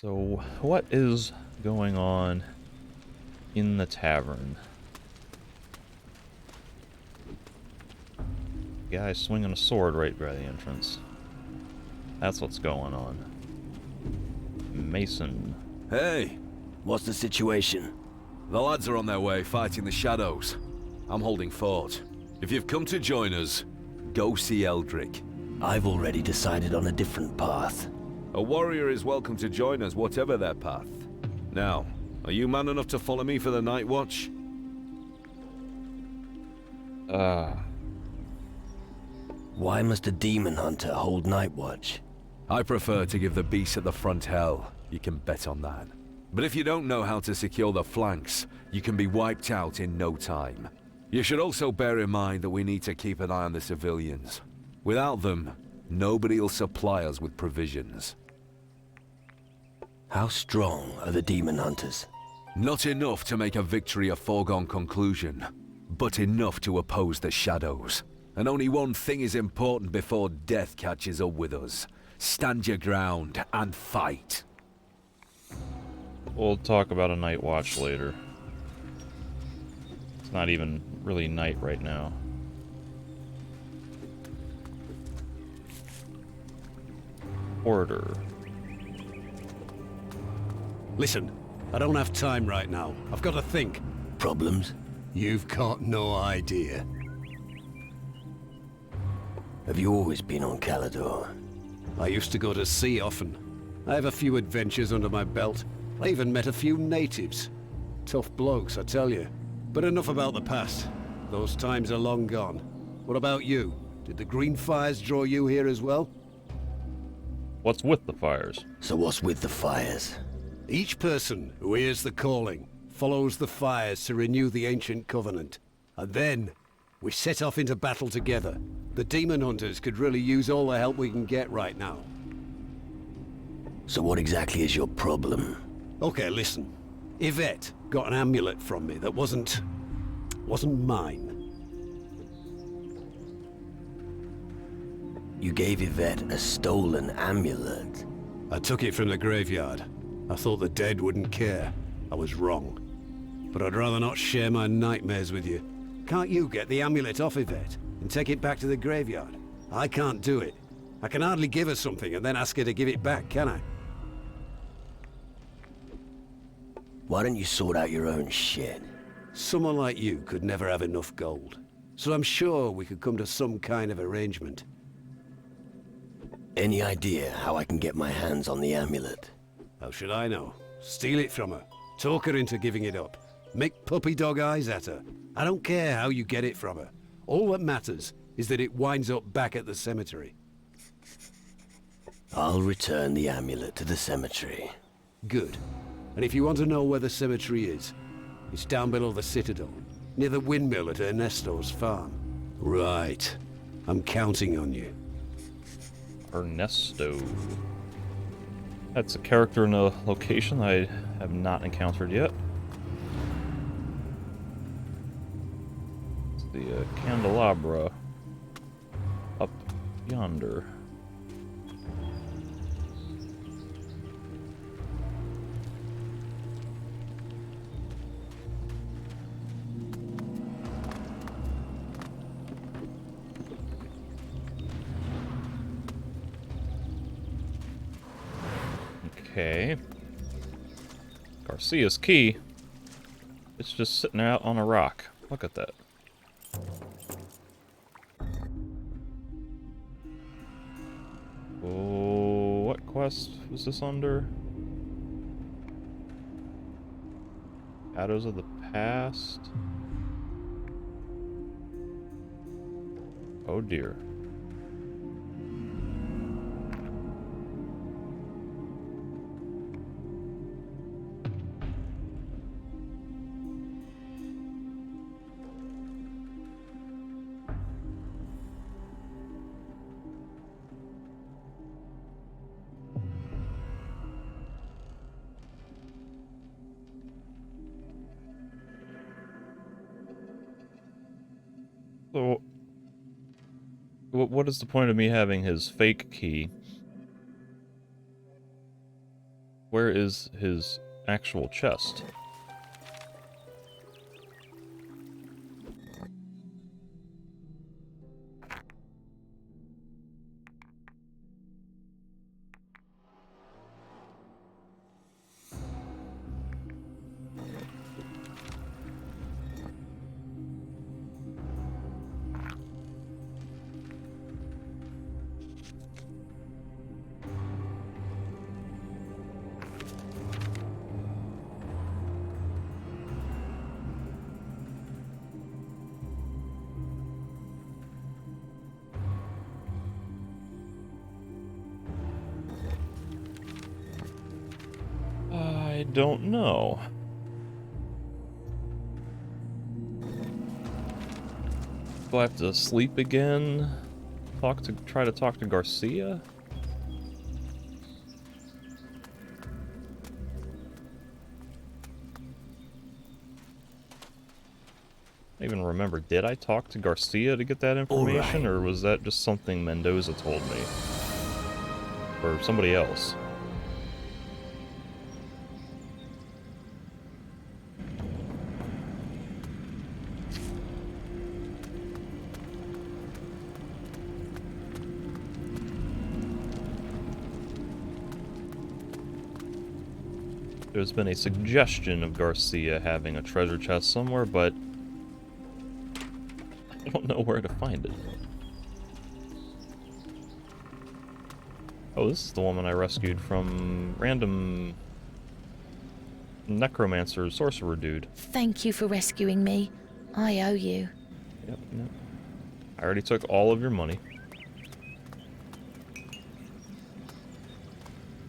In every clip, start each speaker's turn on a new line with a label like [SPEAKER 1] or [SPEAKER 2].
[SPEAKER 1] So, what is going on in the tavern? Guy swinging a sword right by the entrance. That's what's going on. Mason.
[SPEAKER 2] Hey,
[SPEAKER 3] What's the situation?
[SPEAKER 2] the lads are on their way fighting the shadows. I'm holding fort. If you've come to join us, go see Eldrick.
[SPEAKER 3] I've already decided on a different path.
[SPEAKER 2] A warrior is welcome to join us, whatever their path. Now, are you man enough to follow me for the night watch?
[SPEAKER 3] Why must a demon hunter hold night watch?
[SPEAKER 2] I prefer to give the beasts at the front hell. You can bet on that. But if you don't know how to secure the flanks, you can be wiped out in no time. You should also bear in mind that we need to keep an eye on the civilians. Without them, nobody will supply us with provisions.
[SPEAKER 3] How strong are the demon hunters?
[SPEAKER 2] Not enough to make a victory a foregone conclusion, but enough to oppose the shadows. And only one thing is important before death catches up with us. Stand your ground and fight.
[SPEAKER 1] We'll talk about a night watch later. It's not even really night right now. Order.
[SPEAKER 4] Listen, I don't have time right now. I've got to think.
[SPEAKER 3] Problems?
[SPEAKER 4] You've got no idea.
[SPEAKER 3] Have you always been on Calador?
[SPEAKER 4] I used to go to sea often. I have a few adventures under my belt. I even met a few natives. Tough blokes, I tell you. But enough about the past. Those times are long gone. What about you? Did the green fires draw you here as well?
[SPEAKER 1] What's with the fires?
[SPEAKER 3] So what's with the fires?
[SPEAKER 4] Each person who hears the calling follows the fires to renew the ancient covenant. And then, we set off into battle together. The demon hunters could really use all the help we can get right now.
[SPEAKER 3] So what exactly is your problem?
[SPEAKER 4] Okay, listen. Yvette got an amulet from me that wasn't mine.
[SPEAKER 3] You gave Yvette a stolen amulet.
[SPEAKER 4] I took it from the graveyard. I thought the dead wouldn't care. I was wrong. But I'd rather not share my nightmares with you. Can't you get the amulet off Yvette and take it back to the graveyard? I can't do it. I can hardly give her something and then ask her to give it back, can I?
[SPEAKER 3] Why don't you sort out your own shit?
[SPEAKER 4] Someone like you could never have enough gold. So I'm sure we could come to some kind of arrangement.
[SPEAKER 3] Any idea how I can get my hands on the amulet?
[SPEAKER 4] How should I know? Steal it from her. Talk her into giving it up. Make puppy dog eyes at her. I don't care how you get it from her. All that matters is that it winds up back at the cemetery.
[SPEAKER 3] I'll return the amulet to the cemetery.
[SPEAKER 4] Good. And if you want to know where the cemetery is, it's down below the Citadel, near the windmill at Ernesto's farm. Right. I'm counting on you.
[SPEAKER 1] Ernesto. That's a character in a location I have not encountered yet. It's the candelabra up yonder. Okay. Garcia's key. It's just sitting out on a rock. Look at that. Oh, what quest was this under? Shadows of the Past? Oh dear. So, what is the point of me having his fake key Where is his actual chest? I don't know. Do I have to sleep again? Try to talk to Garcia? I don't even remember. Did I talk to Garcia to get that information, or was that just something Mendoza told me? Or somebody else? There's been a suggestion of Garcia having a treasure chest somewhere, but I don't know where to find it. Oh, this is the woman I rescued from random necromancer sorcerer dude.
[SPEAKER 5] Thank you for rescuing me. I owe you.
[SPEAKER 1] Yep. I already took all of your money.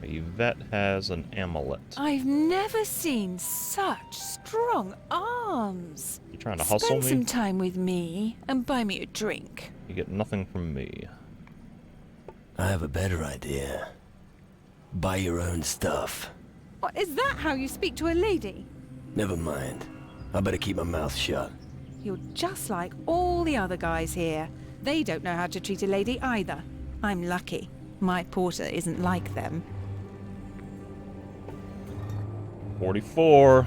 [SPEAKER 1] Yvette has an amulet.
[SPEAKER 6] I've never seen such strong arms.
[SPEAKER 1] You trying to hustle
[SPEAKER 6] Spend
[SPEAKER 1] me?
[SPEAKER 6] some time with me and buy me a drink.
[SPEAKER 1] You get nothing from me.
[SPEAKER 3] I have a better idea. Buy your own stuff.
[SPEAKER 6] What, is that how you speak to a lady?
[SPEAKER 3] Never mind. I better keep my mouth shut.
[SPEAKER 6] You're just like all the other guys here. They don't know how to treat a lady either. I'm lucky. My porter isn't like them.
[SPEAKER 1] 44.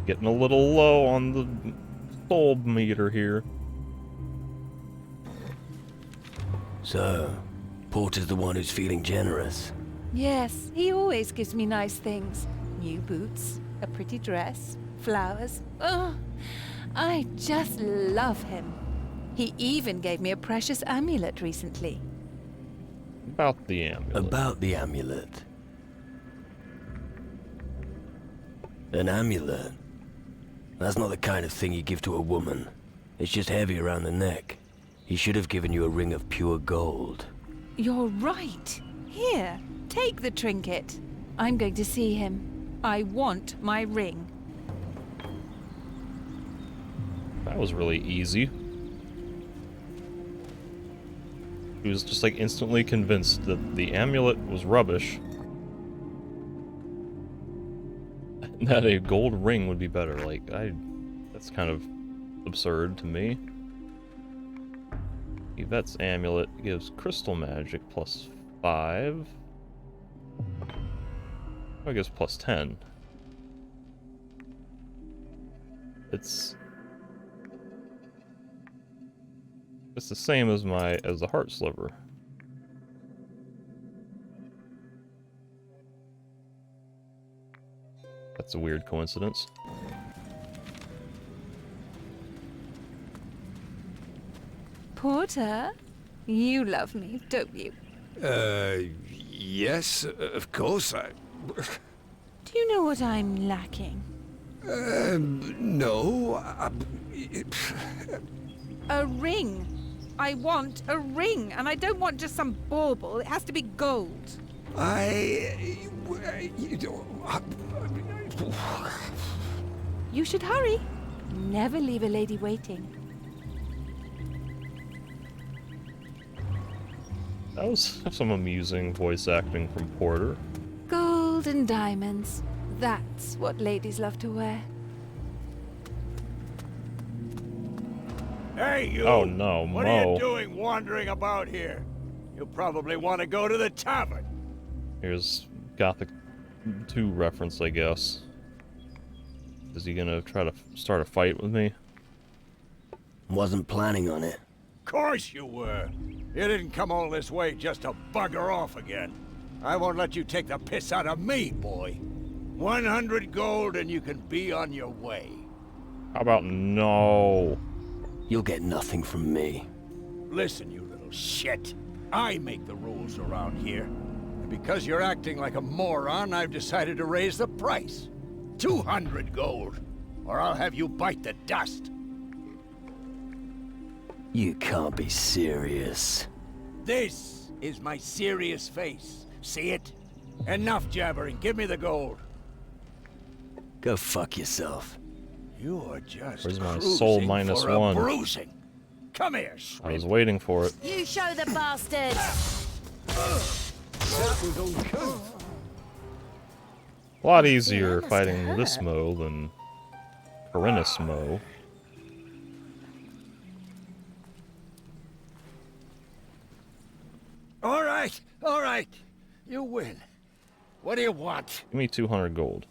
[SPEAKER 1] Getting a little low on the soul meter here.
[SPEAKER 3] So, Porter's the one who's feeling generous.
[SPEAKER 6] Yes, he always gives me nice things. New boots, a pretty dress, flowers. Oh, I just love him. He even gave me a precious amulet recently.
[SPEAKER 1] About the amulet.
[SPEAKER 3] About the amulet. An amulet? That's not the kind of thing you give to a woman. It's just heavy around the neck. He should have given you a ring of pure gold.
[SPEAKER 6] You're right. Here, take the trinket. I'm going to see him. I want my ring.
[SPEAKER 1] That was really easy. He was just like instantly convinced that the amulet was rubbish. And that a gold ring would be better. Like, that's kind of absurd to me. Yvette's amulet gives crystal magic +5. I guess +10. It's the same as the heart sliver. That's a weird coincidence.
[SPEAKER 6] Porter, you love me, don't you?
[SPEAKER 4] Yes, of course.
[SPEAKER 6] Do you know what I'm lacking?
[SPEAKER 4] No.
[SPEAKER 6] A ring. I want a ring, and I don't want just some bauble. It has to be gold. You should hurry. Never leave a lady waiting.
[SPEAKER 1] That was some amusing voice acting from Porter.
[SPEAKER 6] Gold and diamonds. That's what ladies love to wear.
[SPEAKER 7] Hey, you!
[SPEAKER 1] Oh no,
[SPEAKER 7] What
[SPEAKER 1] Mo.
[SPEAKER 7] are you doing wandering about here? You probably want to go to the tavern.
[SPEAKER 1] Here's Gothic to reference, I guess. Is he gonna try to start a fight with me?
[SPEAKER 3] Wasn't planning on it.
[SPEAKER 7] Course you were. You didn't come all this way just to bugger off again. I won't let you take the piss out of me, boy. 100 gold and you can be on your way.
[SPEAKER 1] How about no?
[SPEAKER 3] You'll get nothing from me.
[SPEAKER 7] Listen, you little shit. I make the rules around here. And because you're acting like a moron, I've decided to raise the price. 200 gold. Or I'll have you bite the dust.
[SPEAKER 3] You can't be serious.
[SPEAKER 7] This is my serious face. See it? Enough jabbering. Give me the gold.
[SPEAKER 3] Go fuck yourself.
[SPEAKER 7] You are just
[SPEAKER 1] Where's my
[SPEAKER 7] cruising
[SPEAKER 1] soul minus
[SPEAKER 7] for a
[SPEAKER 1] one?
[SPEAKER 7] bruising. Come here,
[SPEAKER 1] I
[SPEAKER 7] shrimp.
[SPEAKER 1] was waiting for it.
[SPEAKER 5] You show the bastards!
[SPEAKER 4] That was uncouth.
[SPEAKER 1] A lot easier
[SPEAKER 5] must
[SPEAKER 1] fighting
[SPEAKER 5] hurt.
[SPEAKER 1] this Mo than Corinus Mo.
[SPEAKER 7] All right. You win. What do you want?
[SPEAKER 1] Give me 200 gold.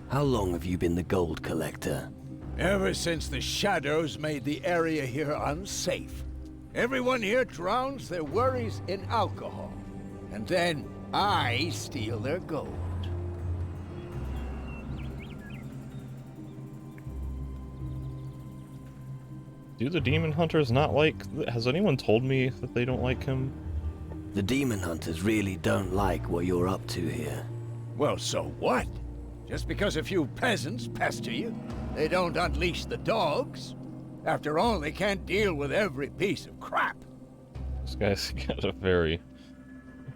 [SPEAKER 3] How long have you been the gold collector?
[SPEAKER 7] Ever since the shadows made the area here unsafe. Everyone here drowns their worries in alcohol. And then I steal their gold.
[SPEAKER 1] Do the demon hunters not like... Has anyone told me that they don't like him?
[SPEAKER 3] The demon hunters really don't like what you're up to here.
[SPEAKER 7] Well, so what? Just because a few peasants pester you, they don't unleash the dogs. After all, they can't deal with every piece of crap.
[SPEAKER 1] This guy's got a very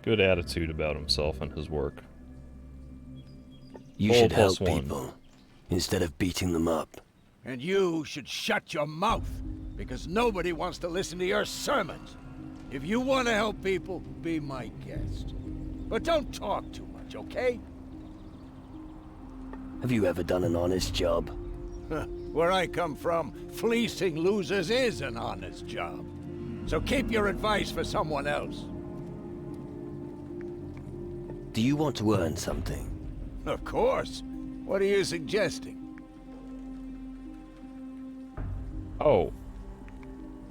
[SPEAKER 1] good attitude about himself and his work.
[SPEAKER 3] You
[SPEAKER 1] Gold
[SPEAKER 3] should help
[SPEAKER 1] plus one.
[SPEAKER 3] people, instead of beating them up.
[SPEAKER 7] And you should shut your mouth, because nobody wants to listen to your sermons. If you want to help people, be my guest. But don't talk too much, okay?
[SPEAKER 3] Have you ever done an honest job?
[SPEAKER 7] Where I come from, fleecing losers is an honest job. So keep your advice for someone else.
[SPEAKER 3] Do you want to earn something?
[SPEAKER 7] Of course. What are you suggesting?
[SPEAKER 1] Oh.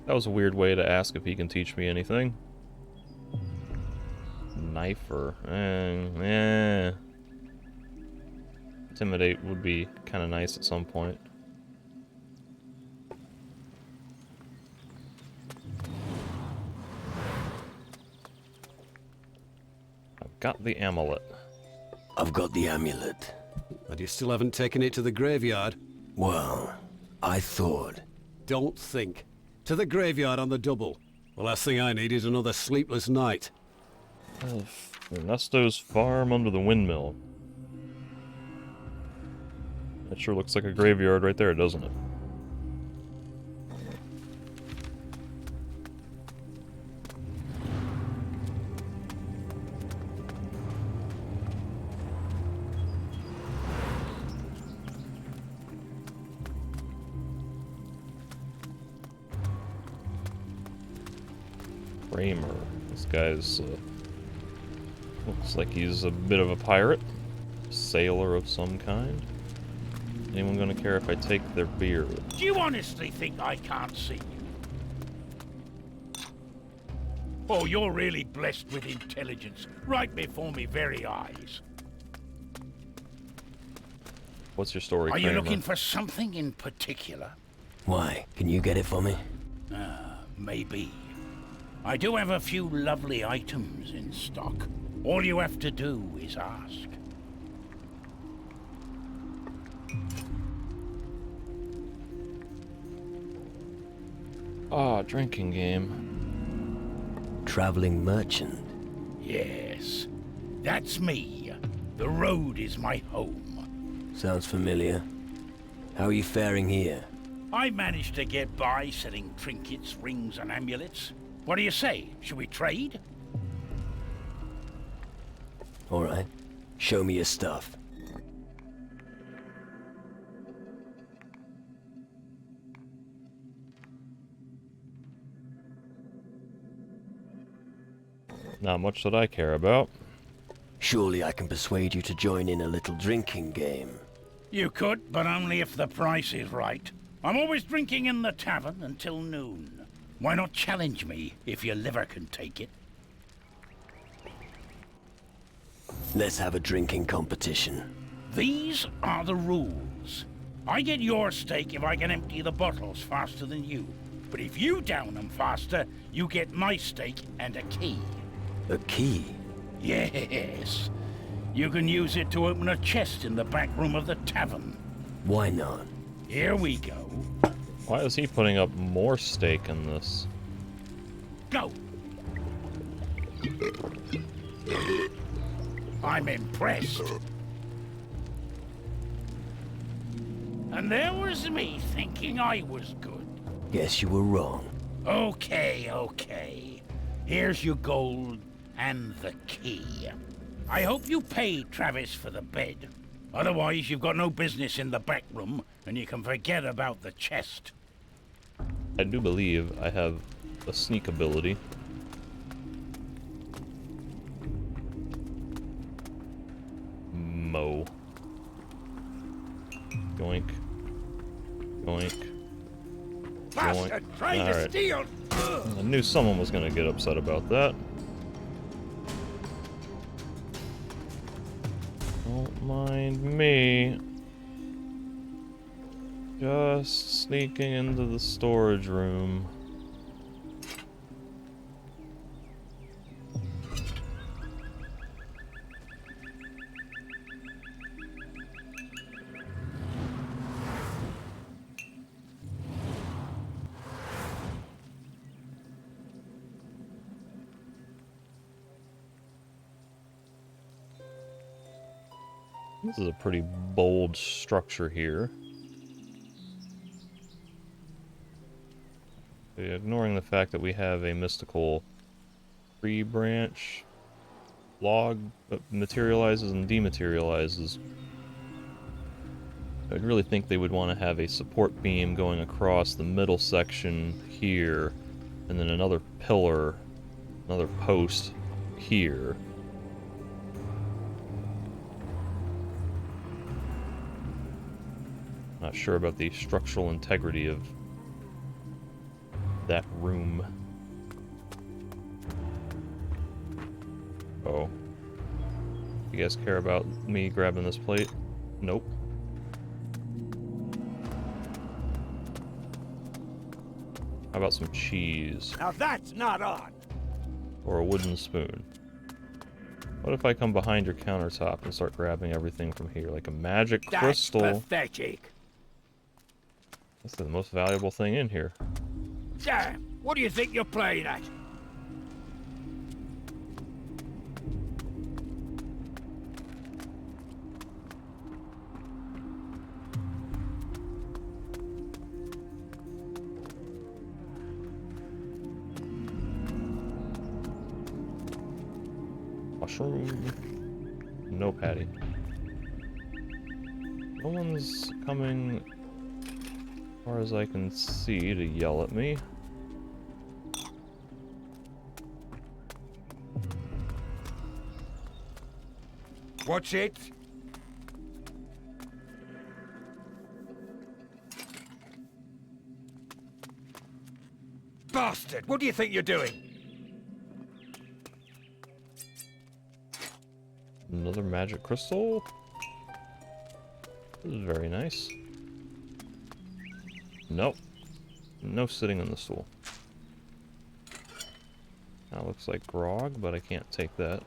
[SPEAKER 1] That was a weird way to ask if he can teach me anything. Knifer. Intimidate would be kind of nice at some point. I've got the amulet.
[SPEAKER 3] I've got the amulet.
[SPEAKER 4] And you still haven't taken it to the graveyard?
[SPEAKER 3] Well, I thought...
[SPEAKER 4] Don't think. To the graveyard on the double. The last thing I need is another sleepless night.
[SPEAKER 1] Ernesto's farm under the windmill. That sure looks like a graveyard right there, doesn't it? Rambler. This guy's looks like he's a bit of a pirate, sailor of some kind. Anyone gonna care if I take their beer?
[SPEAKER 8] Do you honestly think I can't see you? Oh, you're really blessed with intelligence, right before me very eyes.
[SPEAKER 1] What's your story,
[SPEAKER 8] Are you
[SPEAKER 1] Kramer?
[SPEAKER 8] looking for something in particular?
[SPEAKER 3] Why? Can you get it for me?
[SPEAKER 8] Maybe. I do have a few lovely items in stock. All you have to do is ask.
[SPEAKER 1] Ah, drinking game.
[SPEAKER 3] Traveling merchant.
[SPEAKER 8] Yes, that's me. The road is my home.
[SPEAKER 3] Sounds familiar. How are you faring here?
[SPEAKER 8] I managed to get by selling trinkets, rings, and amulets. What do you say? Should we trade?
[SPEAKER 3] Alright. Show me your stuff.
[SPEAKER 1] Not much that I care about.
[SPEAKER 3] Surely I can persuade you to join in a little drinking game.
[SPEAKER 8] You could, but only if the price is right. I'm always drinking in the tavern until noon. Why not challenge me if your liver can take it?
[SPEAKER 3] Let's have a drinking competition.
[SPEAKER 8] These are the rules. I get your steak if I can empty the bottles faster than you. But if you down them faster, you get my steak and a key.
[SPEAKER 3] A key?
[SPEAKER 8] Yes. You can use it to open a chest in the back room of the tavern.
[SPEAKER 3] Why not?
[SPEAKER 8] Here we go.
[SPEAKER 1] Why is he putting up more steak in this?
[SPEAKER 8] Go! I'm impressed. And there was me thinking I was good.
[SPEAKER 3] Guess you were wrong.
[SPEAKER 8] Okay. Here's your gold and the key. I hope you paid Travis for the bed. Otherwise, you've got no business in the back room, and you can forget about the chest.
[SPEAKER 1] I do believe I have a sneak ability. Mo. Yoink. Yoink.
[SPEAKER 7] Bastard! Trying to
[SPEAKER 1] Alright.
[SPEAKER 7] steal!
[SPEAKER 1] I knew someone was gonna get upset about that. Don't mind me. Just sneaking into the storage room. This is a pretty bold structure here. Ignoring the fact that we have a mystical tree branch log that materializes and dematerializes, I'd really think they would want to have a support beam going across the middle section here, and then another pillar, another post here. Not sure about the structural integrity of that room. Oh. You guys care about me grabbing this plate? Nope. How about some cheese?
[SPEAKER 7] Now that's not on!
[SPEAKER 1] Or a wooden spoon? What if I come behind your countertop and start grabbing everything from here? Like a magic crystal?
[SPEAKER 7] That's pathetic!
[SPEAKER 1] That's the most valuable thing in here.
[SPEAKER 7] Damn! What do you think you're playing at?
[SPEAKER 1] Mushroom. No patty. No one's coming, as far as I can see, to yell at me.
[SPEAKER 7] Watch it! Bastard! What do you think you're doing?
[SPEAKER 1] Another magic crystal? This is very nice. Nope. No sitting on the stool. That looks like grog, but I can't take that.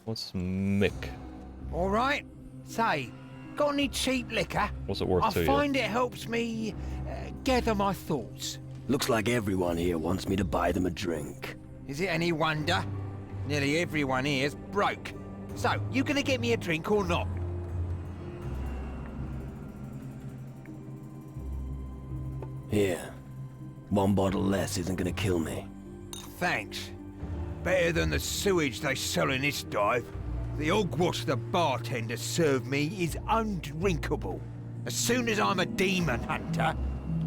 [SPEAKER 1] What's Mick?
[SPEAKER 7] Alright. Say, got any cheap liquor?
[SPEAKER 1] What's it worth
[SPEAKER 7] I
[SPEAKER 1] to you?
[SPEAKER 7] find it helps me gather my thoughts.
[SPEAKER 3] Looks like everyone here wants me to buy them a drink.
[SPEAKER 7] Is it any wonder? Nearly everyone here's broke. So, you gonna get me a drink or not?
[SPEAKER 3] Here. One bottle less isn't gonna kill me.
[SPEAKER 7] Thanks. Better than the sewage they sell in this dive. The hogwash the bartender served me is undrinkable. As soon as I'm a demon hunter,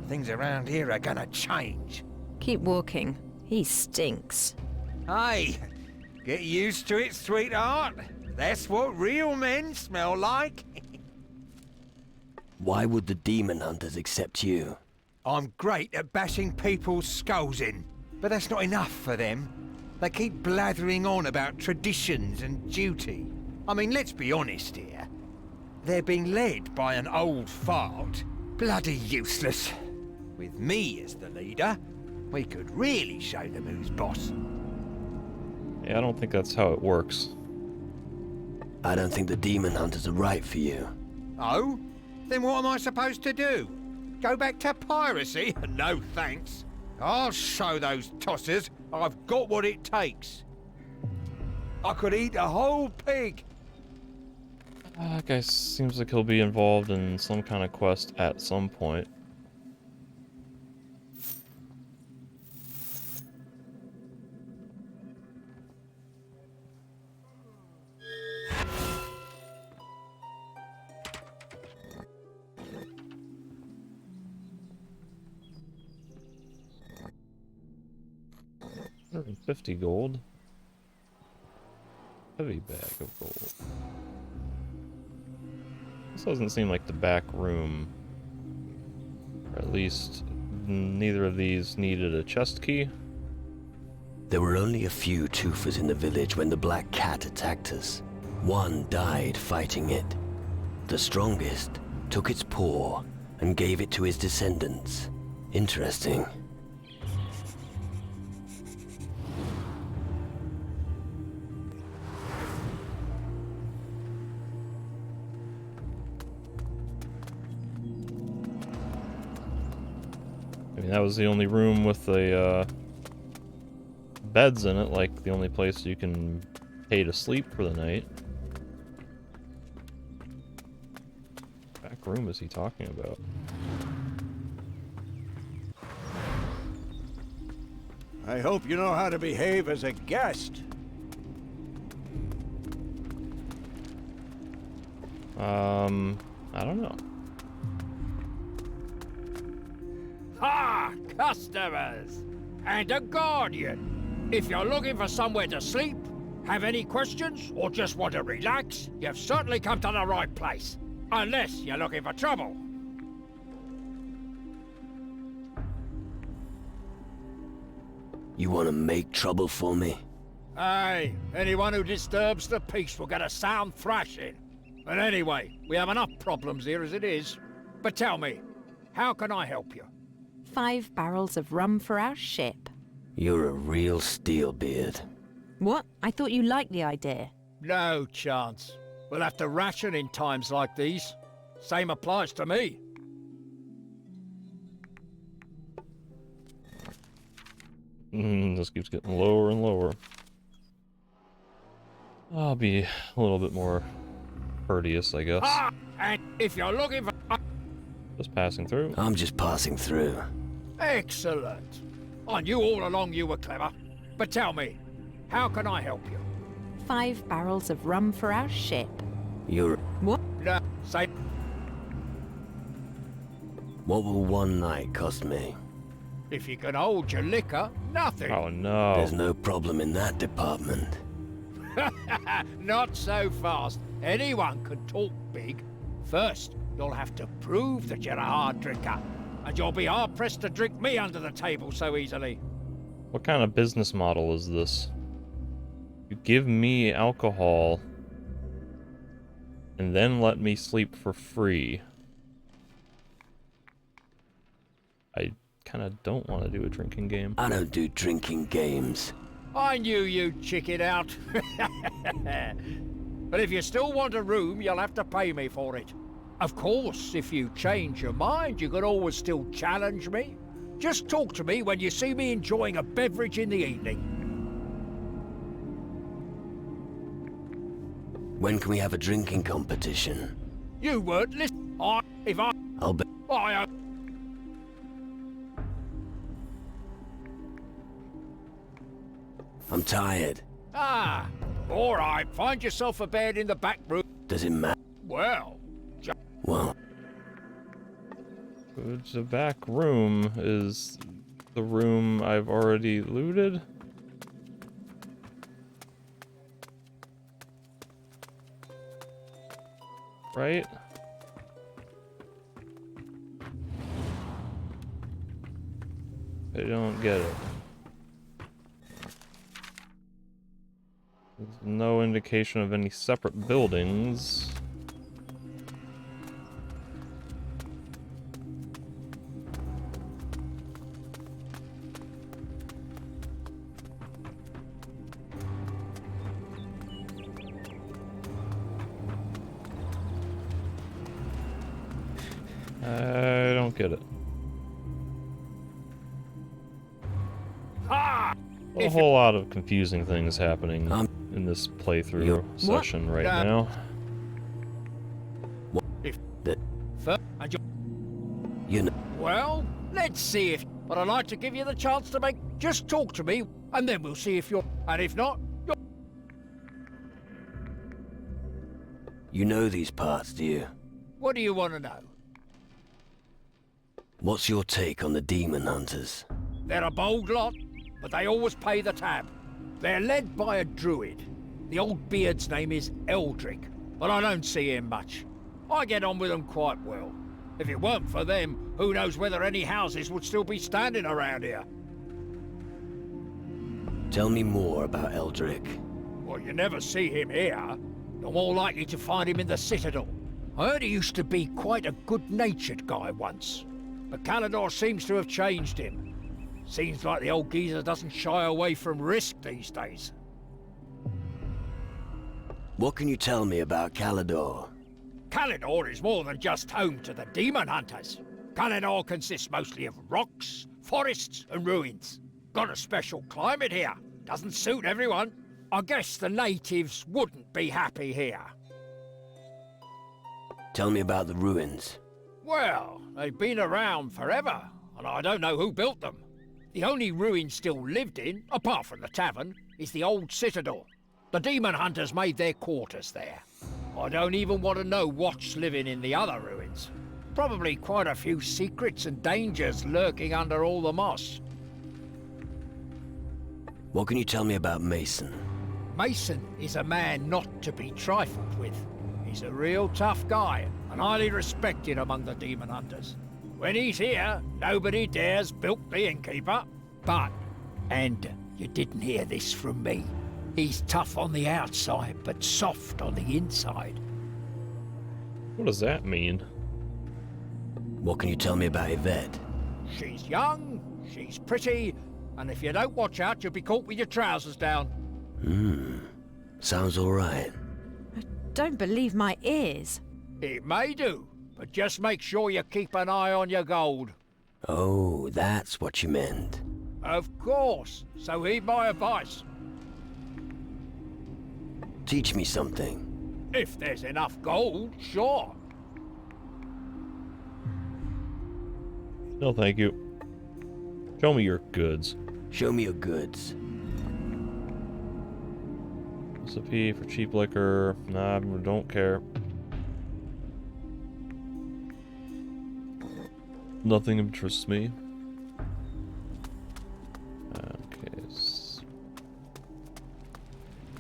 [SPEAKER 7] things around here are gonna change.
[SPEAKER 5] Keep walking. He stinks.
[SPEAKER 7] Hey, Get used to it, sweetheart. That's what real men smell like.
[SPEAKER 3] Why would the demon hunters accept you?
[SPEAKER 7] I'm great at bashing people's skulls in, but that's not enough for them. They keep blathering on about traditions and duty. I mean, let's be honest here. They're being led by an old fart. Bloody useless. With me as the leader, we could really show them who's boss.
[SPEAKER 1] Yeah, I don't think that's how it works.
[SPEAKER 3] I don't think the demon hunters are right for you.
[SPEAKER 7] Oh? Then what am I supposed to do? Go back to piracy? No thanks. I'll show those tossers I've got what it takes. I could eat a whole pig.
[SPEAKER 1] That guy seems like he'll be involved in some kind of quest at some point. $150 gold. Heavy bag of gold. This doesn't seem like the back room. Or at least neither of these needed a chest key.
[SPEAKER 3] There were only a few Toofers in the village when the Black Cat attacked us. One died fighting it. The strongest took its paw and gave it to his descendants. Interesting.
[SPEAKER 1] I mean, that was the only room with the beds in it, like the only place you can pay to sleep for the night. Back room is he talking about?
[SPEAKER 7] I hope you know how to behave as a guest.
[SPEAKER 1] I don't know.
[SPEAKER 9] Ah, customers! And a guardian. If you're looking for somewhere to sleep, have any questions, or just want to relax, you've certainly come to the right place. Unless you're looking for trouble.
[SPEAKER 3] You want to make trouble for me?
[SPEAKER 9] Hey, anyone who disturbs the peace will get a sound thrashing. But anyway, we have enough problems here as it is. But tell me, how can I help you?
[SPEAKER 5] 5 barrels of rum for our ship.
[SPEAKER 3] You're a real steelbeard.
[SPEAKER 5] What? I thought you liked the idea.
[SPEAKER 9] No chance. We'll have to ration in times like these. Same applies to me.
[SPEAKER 1] This keeps getting lower and lower. I'll be a little bit more courteous, I guess.
[SPEAKER 9] Ah, and if you're looking for...
[SPEAKER 1] Just passing through.
[SPEAKER 3] I'm just passing through.
[SPEAKER 9] Excellent. I knew all along you were clever. But tell me, how can I help you?
[SPEAKER 5] 5 barrels of rum for our ship.
[SPEAKER 3] You're...
[SPEAKER 5] What?
[SPEAKER 9] No, say...
[SPEAKER 3] What will one night cost me?
[SPEAKER 9] If you can hold your liquor, nothing.
[SPEAKER 1] Oh no.
[SPEAKER 3] There's no problem in that department.
[SPEAKER 9] Not so fast. Anyone can talk big. First, you'll have to prove that you're a hard drinker. And you'll be hard-pressed to drink me under the table so easily.
[SPEAKER 1] What kind of business model is this? You give me alcohol and then let me sleep for free. I kind of don't want to do a drinking game.
[SPEAKER 3] I don't do drinking games.
[SPEAKER 9] I knew you'd chick it out. But if you still want a room, you'll have to pay me for it. Of course, if you change your mind, you can always still challenge me. Just talk to me when you see me enjoying a beverage in the evening.
[SPEAKER 3] When can we have a drinking competition?
[SPEAKER 9] You weren't listening.
[SPEAKER 3] I'll bet. I'm tired.
[SPEAKER 9] Ah, all right. Find yourself a bed in the back room.
[SPEAKER 3] Does it matter?
[SPEAKER 9] Well,
[SPEAKER 3] Well,
[SPEAKER 1] The back room is the room I've already looted. Right? I don't get it. There's no indication of any separate buildings. I don't get it. A whole lot of confusing things happening in this playthrough session right now.
[SPEAKER 3] You know.
[SPEAKER 9] Well, let's see if... But I'd like to give you the chance to make... Just talk to me, and then we'll see if you're... And if not, you're...
[SPEAKER 3] You know these parts, do you?
[SPEAKER 9] What do you want to know?
[SPEAKER 3] What's your take on the demon hunters?
[SPEAKER 9] They're a bold lot, but they always pay the tab. They're led by a druid. The old beard's name is Eldrick, but I don't see him much. I get on with them quite well. If it weren't for them, who knows whether any houses would still be standing around here.
[SPEAKER 3] Tell me more about Eldrick.
[SPEAKER 9] Well, you never see him here. You're more likely to find him in the Citadel. I heard he used to be quite a good-natured guy once, but Calidor seems to have changed him. Seems like the old geezer doesn't shy away from risk these days.
[SPEAKER 3] What can you tell me about Calidor?
[SPEAKER 9] Calidor is more than just home to the demon hunters. Calidor consists mostly of rocks, forests, and ruins. Got a special climate here. Doesn't suit everyone. I guess the natives wouldn't be happy here.
[SPEAKER 3] Tell me about the ruins.
[SPEAKER 9] Well, they've been around forever, and I don't know who built them. The only ruin still lived in, apart from the tavern, is the old citadel. The demon hunters made their quarters there. I don't even want to know what's living in the other ruins. Probably quite a few secrets and dangers lurking under all the moss.
[SPEAKER 3] What can you tell me about Mason?
[SPEAKER 9] Mason is a man not to be trifled with. He's a real tough guy, and highly respected among the demon hunters. When he's here, nobody dares bilk the innkeeper. But, and you didn't hear this from me, he's tough on the outside, but soft on the inside.
[SPEAKER 1] What does that mean?
[SPEAKER 3] What can you tell me about Yvette?
[SPEAKER 9] She's young, she's pretty, and if you don't watch out, you'll be caught with your trousers down.
[SPEAKER 3] Sounds alright.
[SPEAKER 5] I don't believe my ears.
[SPEAKER 9] It may do, but just make sure you keep an eye on your gold.
[SPEAKER 3] Oh, that's what you meant.
[SPEAKER 9] Of course, so heed my advice.
[SPEAKER 3] Teach me something.
[SPEAKER 9] If there's enough gold, sure.
[SPEAKER 1] No, thank you. Show me your goods.
[SPEAKER 3] Show me your goods.
[SPEAKER 1] Recipe for cheap liquor. Nah, I don't care. Nothing interests me. Okay.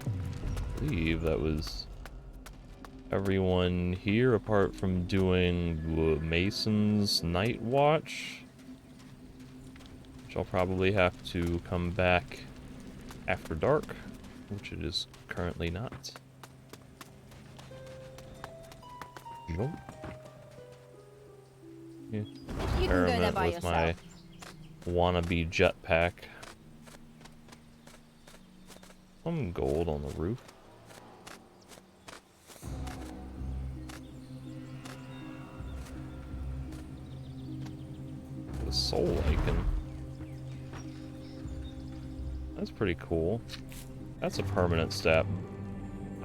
[SPEAKER 1] I believe that was everyone here apart from doing Mason's Night Watch. Which I'll probably have to come back after dark, which it is currently not. Nope. Yeah.
[SPEAKER 5] You can go there
[SPEAKER 1] Experiment
[SPEAKER 5] by
[SPEAKER 1] with my
[SPEAKER 5] yourself.
[SPEAKER 1] wannabe jetpack. Some gold on the roof. The soul icon. That's pretty cool. That's a permanent stat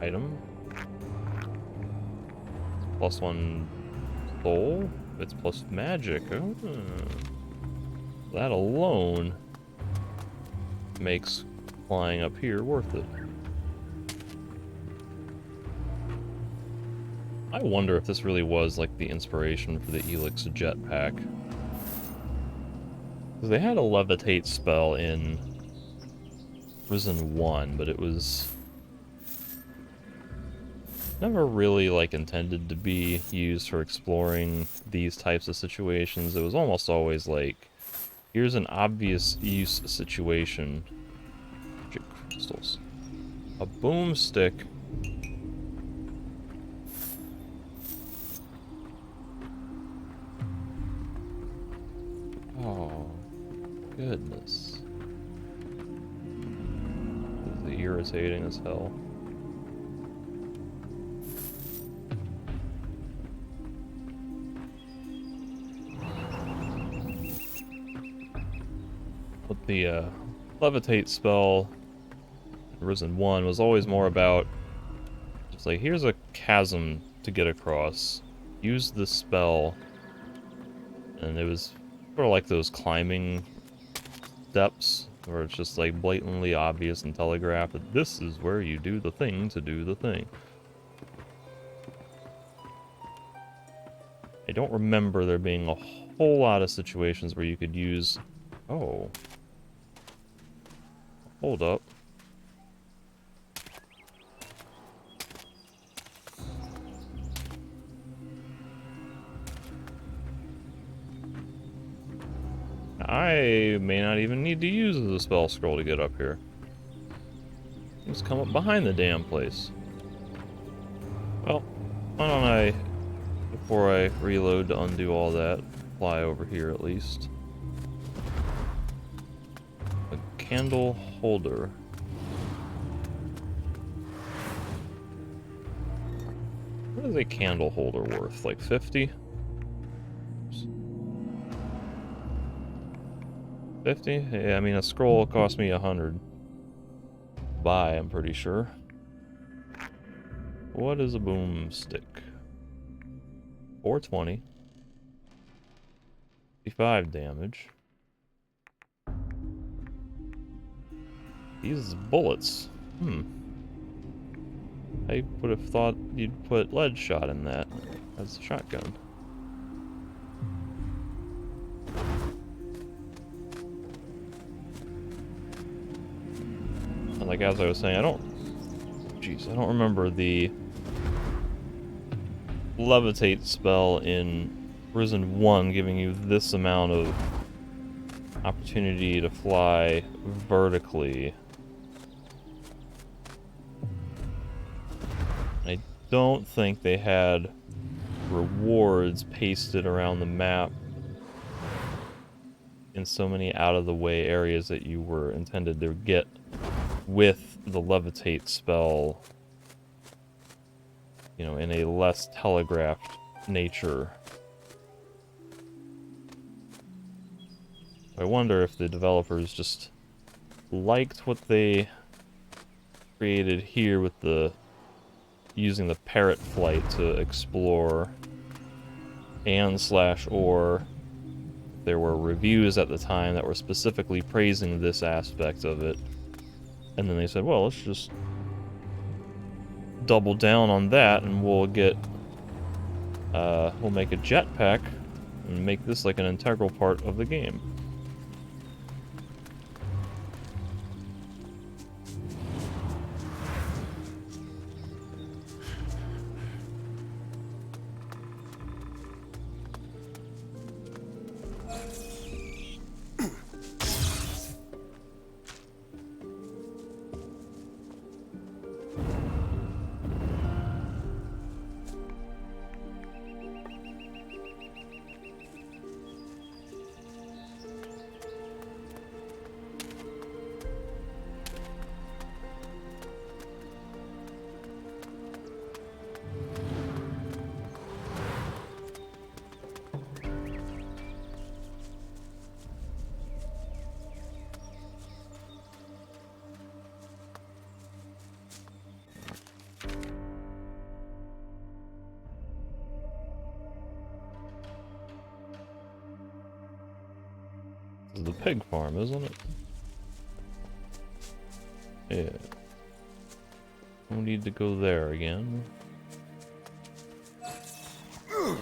[SPEAKER 1] item. It's +1 soul. It's plus magic. Oh. That alone makes flying up here worth it. I wonder if this really was like the inspiration for the Elix jetpack. Because they had a levitate spell in Risen 1, but it was never really like intended to be used for exploring these types of situations. It was almost always like, here's an obvious use situation. Magic crystals. A boomstick. Oh, goodness. This is irritating as hell. But the levitate spell in Risen 1 was always more about just like, here's a chasm to get across. Use this spell. And it was sort of like those climbing steps where it's just like blatantly obvious and telegraphed that this is where you do the thing to do the thing. I don't remember there being a whole lot of situations where you could use... Oh. Hold up. I may not even need to use the spell scroll to get up here. Just come up behind the damn place. Well, why don't I, before I reload to undo all that, fly over here at least. A candle holder. What is a candle holder worth? Like 50? 50? Yeah, I mean, a scroll cost me 100. Buy, I'm pretty sure. What is a boomstick? 420. 55 damage. These bullets. I would have thought you'd put lead shot in that as a shotgun. Like, as I was saying, I don't remember the levitate spell in Risen 1 giving you this amount of opportunity to fly vertically. I don't think they had rewards pasted around the map in so many out-of-the-way areas that you were intended to get with the levitate spell, you know, in a less telegraphed nature. I wonder if the developers just liked what they created here with the using the parrot flight to explore, and or there were reviews at the time that were specifically praising this aspect of it. And then they said, well, let's just double down on that and we'll get, we'll make a jetpack and make this like an integral part of the game. This is the pig farm, isn't it? Yeah. We need to go there again.
[SPEAKER 6] Oh,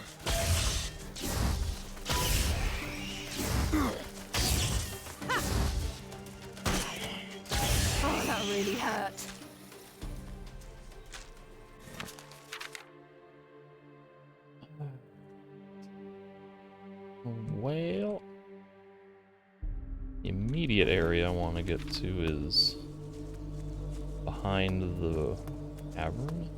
[SPEAKER 6] that really hurt.
[SPEAKER 1] immediate area I want to get to is behind the cavern.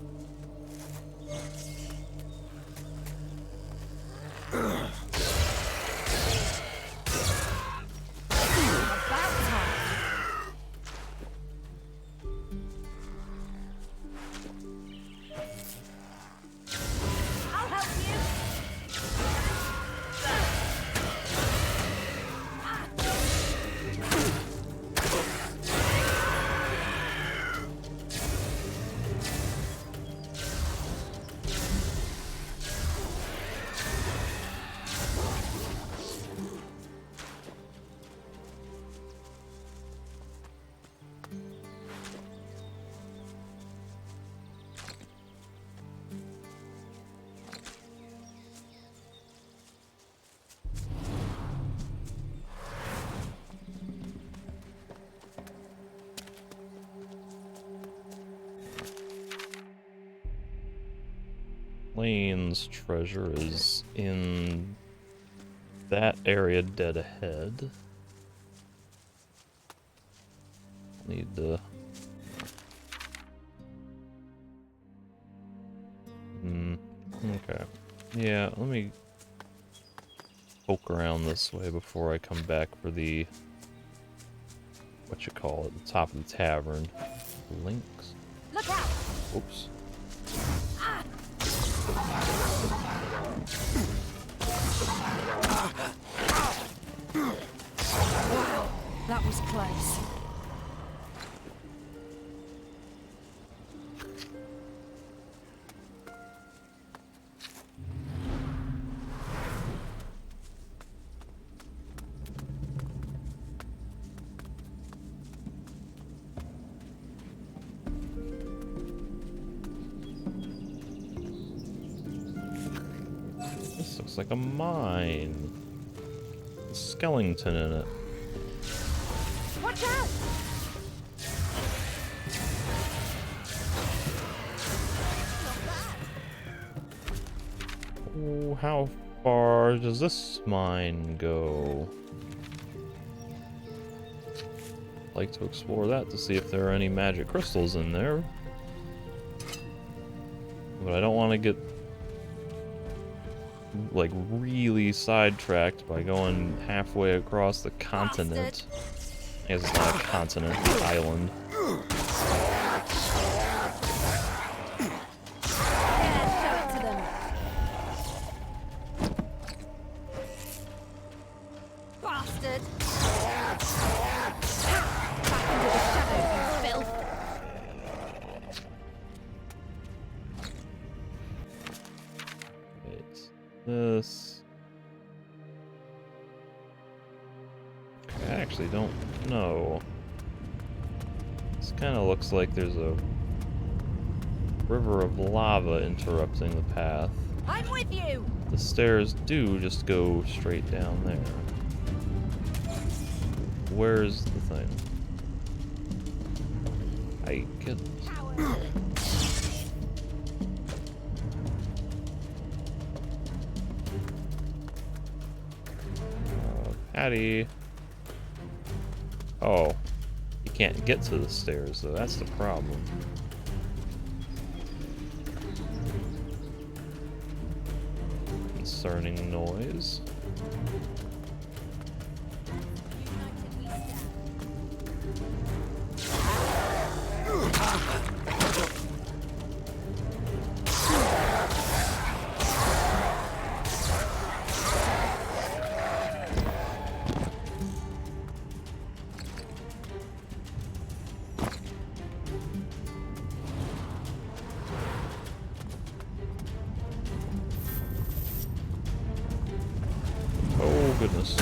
[SPEAKER 1] Lane's treasure is in that area dead ahead. Need to... okay. Yeah, let me poke around this way before I come back for the... what you call it, the top of the tavern. Links.
[SPEAKER 5] Look out!
[SPEAKER 1] Oops.
[SPEAKER 5] Wow, that was close.
[SPEAKER 1] This looks like a mine. A skeleton in it.
[SPEAKER 5] Watch out!
[SPEAKER 1] Oh, how far does this mine go? I'd like to explore that to see if there are any magic crystals in there. But I don't want to get like really sidetracked by going halfway across the continent. I guess it's not a continent, it's an island.
[SPEAKER 5] Bastard! Back into the shadows, you filth!
[SPEAKER 1] Wait, this... I actually don't know. This kind of looks like there's a river of lava interrupting the path.
[SPEAKER 5] I'm with you!
[SPEAKER 1] The stairs do just go straight down there. Where's the thing? I get... Patty. Oh. You can't get to the stairs, though. That's the problem. Concerning noise. Oh, goodness.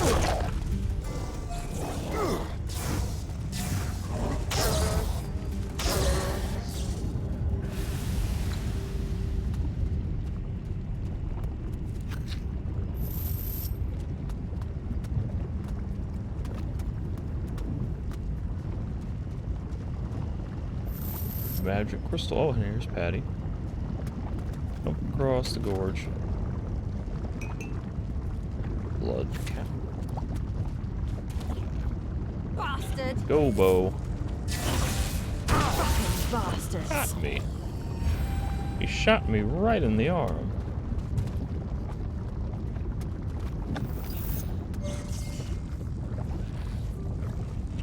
[SPEAKER 1] Magic crystal. Oh, and here's Patty. Jump across the gorge. Blood cap.
[SPEAKER 5] Bastard!
[SPEAKER 1] Go, Bo.
[SPEAKER 5] Fucking bastards!
[SPEAKER 1] Shot me. He shot me right in the arm.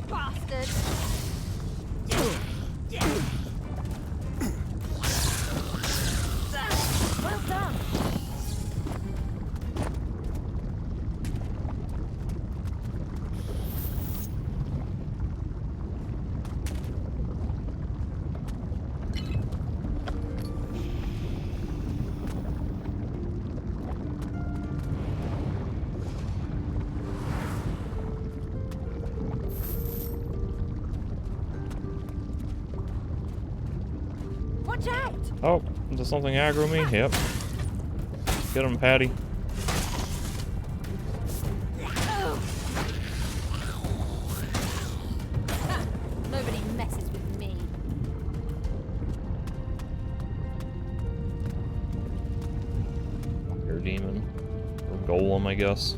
[SPEAKER 5] Bastard! Well done! Watch out!
[SPEAKER 1] Oh, does something aggro me? Yep. Get him, Patty.
[SPEAKER 5] Nobody messes with me.
[SPEAKER 1] Fire demon. Or golem, I guess.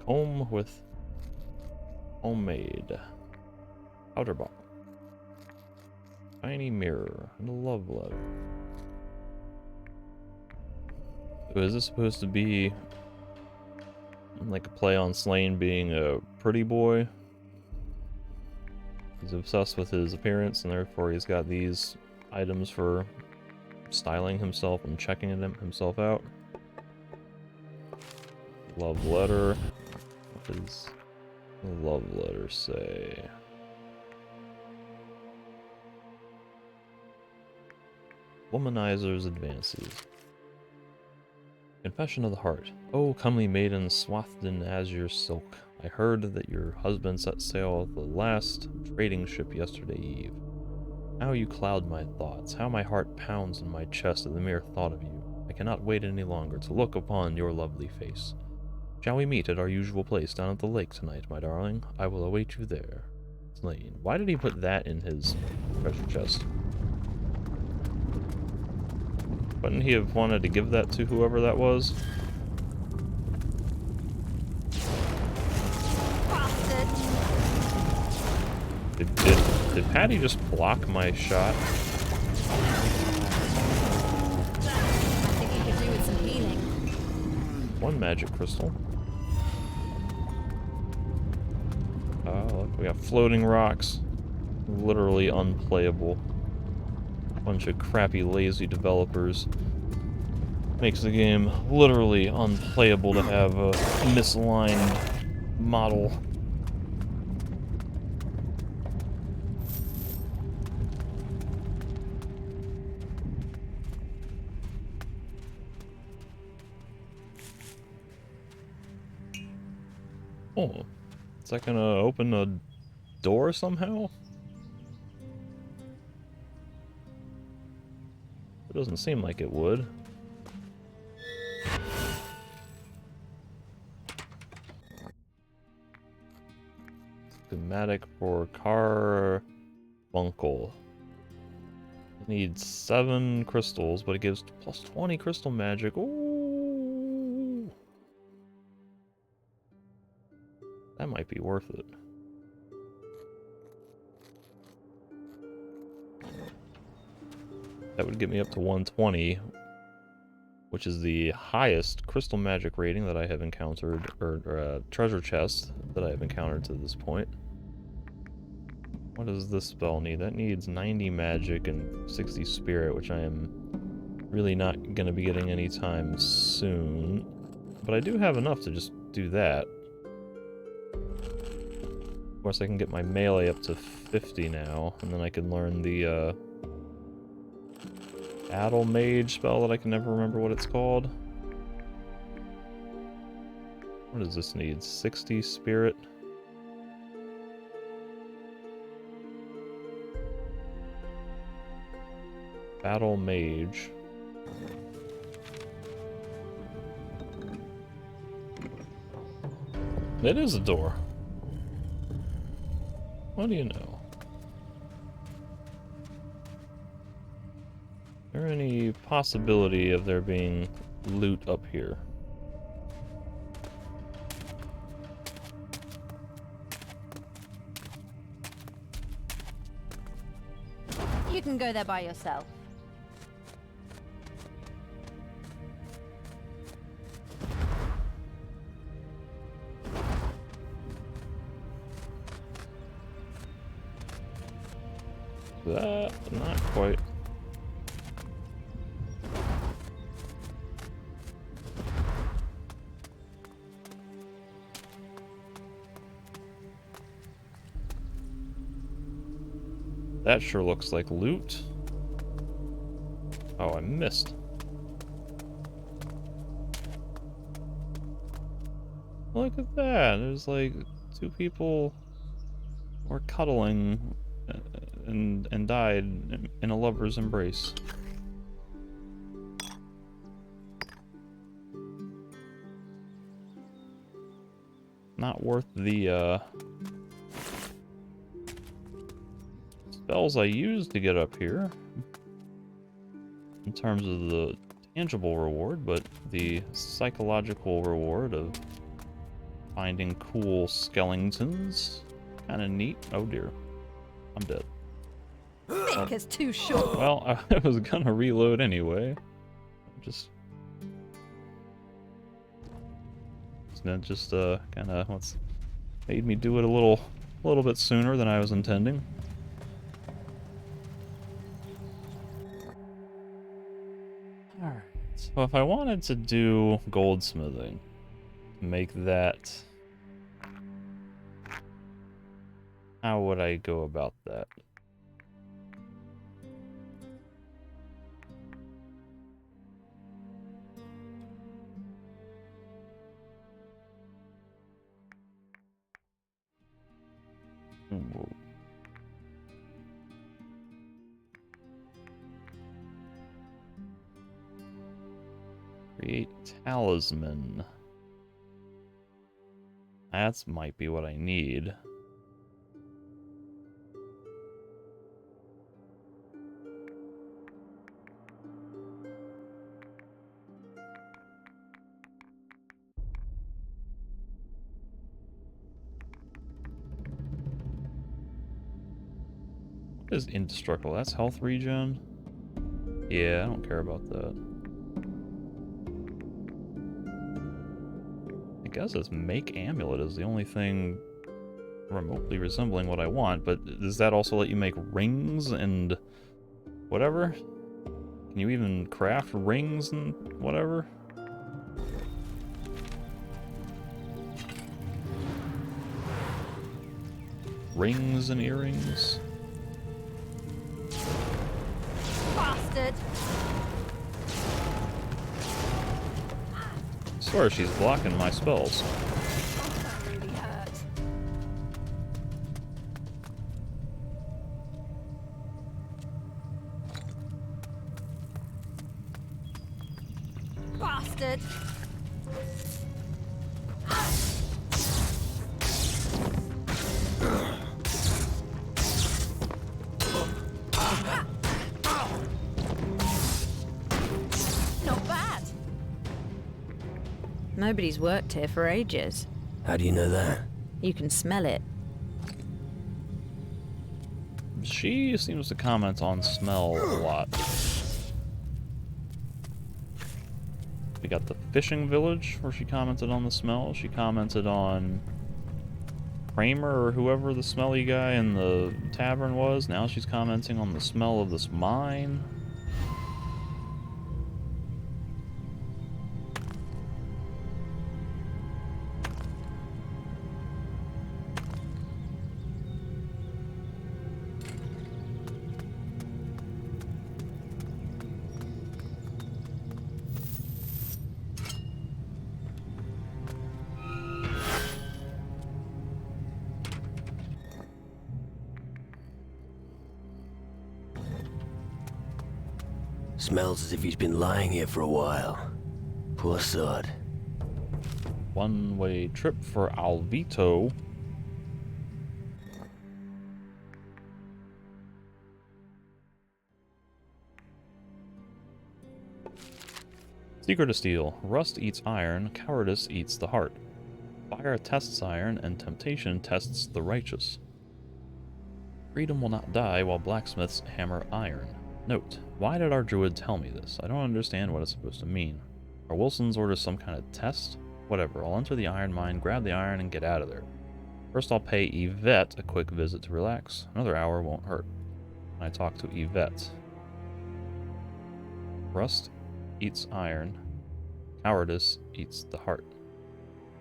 [SPEAKER 1] Comb with homemade. Outer box. Tiny mirror and a love letter. So is this supposed to be like a play on Slane being a pretty boy? He's obsessed with his appearance and therefore he's got these items for styling himself and checking himself out. Love letter. What does the love letter say? Womanizer's advances. Confession of the heart. Oh, comely maiden swathed in azure silk. I heard that your husband set sail with the last trading ship yesterday eve. How you cloud my thoughts, how my heart pounds in my chest at the mere thought of you. I cannot wait any longer to look upon your lovely face. Shall we meet at our usual place down at the lake tonight, my darling? I will await you there. Slane. Why did he put that in his treasure chest? Wouldn't he have wanted to give that to whoever that was?
[SPEAKER 5] Bastard!
[SPEAKER 1] Did Patty just block my shot?
[SPEAKER 5] I think you could do with some healing.
[SPEAKER 1] One magic crystal. Look, we got floating rocks. Literally unplayable. Bunch of crappy, lazy developers. Makes the game literally unplayable to have a misaligned model. Oh, is that gonna open a door somehow? It doesn't seem like it would. Schematic for Carbuncle. It needs 7 crystals, but it gives plus 20 crystal magic. Ooh. That might be worth it. That would get me up to 120, which is the highest crystal magic rating that I have encountered, or treasure chest that I have encountered to this point. What does this spell need? That needs 90 magic and 60 spirit, which I am really not going to be getting anytime soon. But I do have enough to just do that. Of course, I can get my melee up to 50 now, and then I can learn the Battle Mage spell that I can never remember what it's called. What does this need? 60 spirit? Battle Mage. It is a door. What do you know? Is there any possibility of there being loot up here?
[SPEAKER 5] You can go there by yourself.
[SPEAKER 1] Not quite. That sure looks like loot. Oh, I missed. Look at that. There's like 2 people were cuddling and died in a lover's embrace. Not worth the spells I used to get up here in terms of the tangible reward, but the psychological reward of finding cool skeletons, kind of neat. Oh dear, I'm dead.
[SPEAKER 5] Mick is too short.
[SPEAKER 1] Well, I was gonna reload anyway. That just kind of what's made me do it a little bit sooner than I was intending. All right. So if I wanted to do goldsmithing, make that, how would I go about that? Create talisman. That might be what I need. What is indestructible? That's health regen? Yeah, I don't care about that. I guess it's make amulet is the only thing remotely resembling what I want, but does that also let you make rings and whatever? Can you even craft rings and whatever? Rings and earrings?
[SPEAKER 5] Bastard!
[SPEAKER 1] I swear she's blocking my spells.
[SPEAKER 5] That really hurt. Bastard! Not bad.
[SPEAKER 10] Nobody's worked here for ages.
[SPEAKER 3] How do you know that?
[SPEAKER 10] You can smell it.
[SPEAKER 1] She seems to comment on smell a lot. We got the fishing village where she commented on the smell. She commented on Kramer or whoever the smelly guy in the tavern was. Now she's commenting on the smell of this mine.
[SPEAKER 3] Smells as if he's been lying here for a while. Poor sod.
[SPEAKER 1] One-way trip for Alvito. Secret to steal. Rust eats iron, cowardice eats the heart. Fire tests iron, and temptation tests the righteous. Freedom will not die while blacksmiths hammer iron. Note, why did our druid tell me this? I don't understand what it's supposed to mean. Are Wilson's orders some kind of test? Whatever, I'll enter the iron mine, grab the iron, and get out of there. First I'll pay Yvette a quick visit to relax. Another hour won't hurt. When I talk to Yvette. Rust eats iron. Cowardice eats the heart.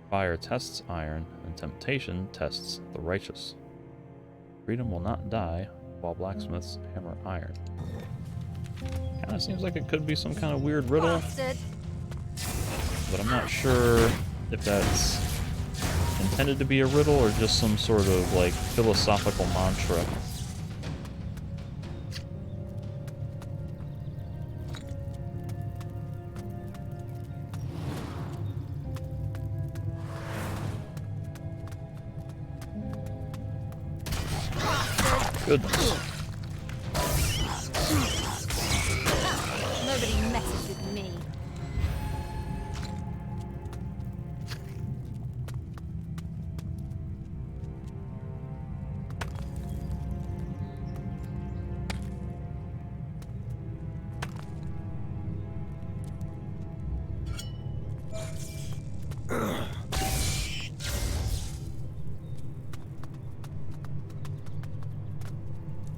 [SPEAKER 1] Fire tests iron, and temptation tests the righteous. Freedom will not die while blacksmiths hammer iron. Kinda seems like it could be some kind of weird riddle.
[SPEAKER 5] Bastard.
[SPEAKER 1] But I'm not sure if that's intended to be a riddle or just some sort of like philosophical mantra. Goodness.
[SPEAKER 5] Nobody messes with me.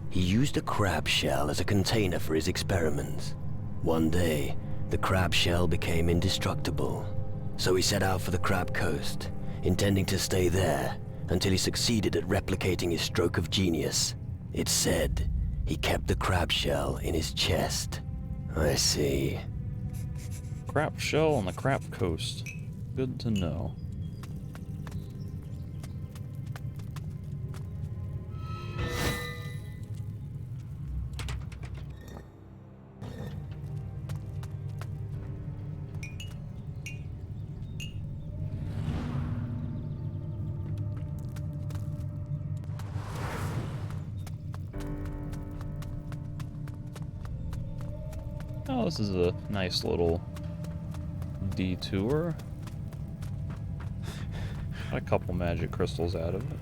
[SPEAKER 3] He used a crab shell as a container for his experiments. One day, the crab shell became indestructible. So he set out for the Crab Coast, intending to stay there until he succeeded at replicating his stroke of genius. It's said he kept the crab shell in his chest. I see.
[SPEAKER 1] Crab shell on the Crab Coast. Good to know. Oh, this is a nice little detour. Got a couple magic crystals out of it.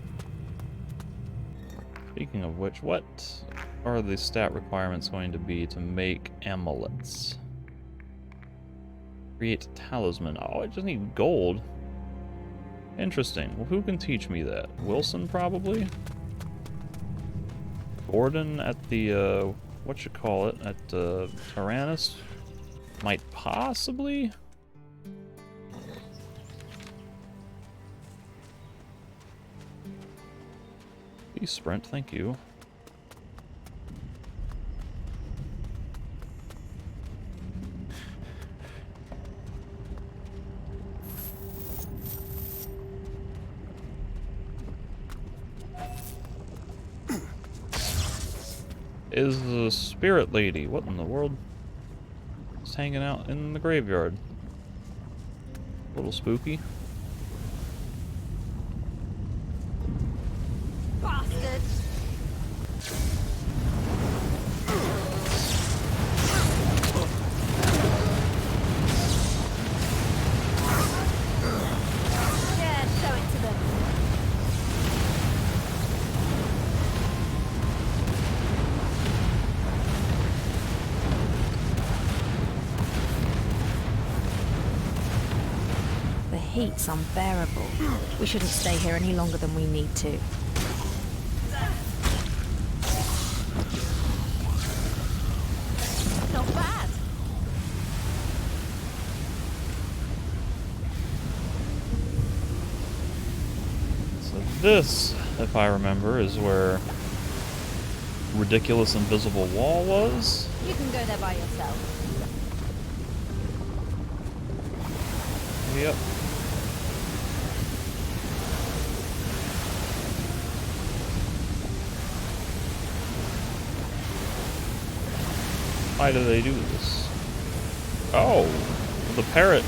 [SPEAKER 1] Speaking of which, what are the stat requirements going to be to make amulets? Create talisman. Oh, I just need gold. Interesting. Well, who can teach me that? Wilson, probably? Gordon at the, at Tyrannus? Might possibly? Please sprint, thank you. Is the spirit lady? What in the world? Just hanging out in the graveyard. A little spooky.
[SPEAKER 5] Bastard. Yeah, show it to them.
[SPEAKER 10] The heat's unbearable. We shouldn't stay here any longer than we need to.
[SPEAKER 5] Not bad.
[SPEAKER 1] So this, if I remember, is where ridiculous invisible wall was.
[SPEAKER 5] You can go there by yourself.
[SPEAKER 1] Yep. Why do they do this? Oh, the parrot.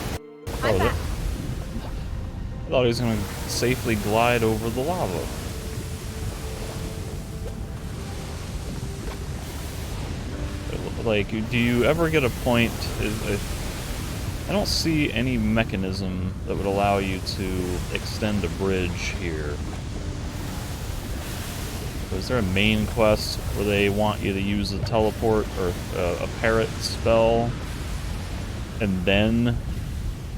[SPEAKER 5] I'm
[SPEAKER 1] Oh,
[SPEAKER 5] back.
[SPEAKER 1] I thought he was going to safely glide over the lava. Like, do you ever get a point? I don't see any mechanism that would allow you to extend a bridge here. is there a main quest where they want you to use a teleport or a parrot spell and then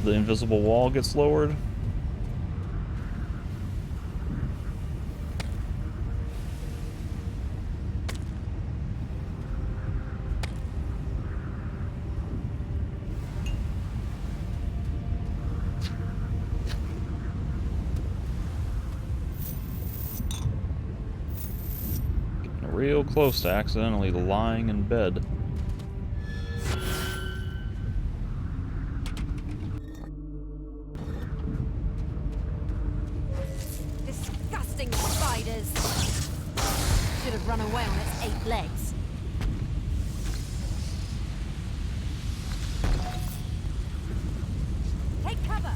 [SPEAKER 1] the invisible wall gets lowered? Real close to accidentally lying in bed.
[SPEAKER 5] Disgusting spiders! Should have run away on its 8 legs. Take cover!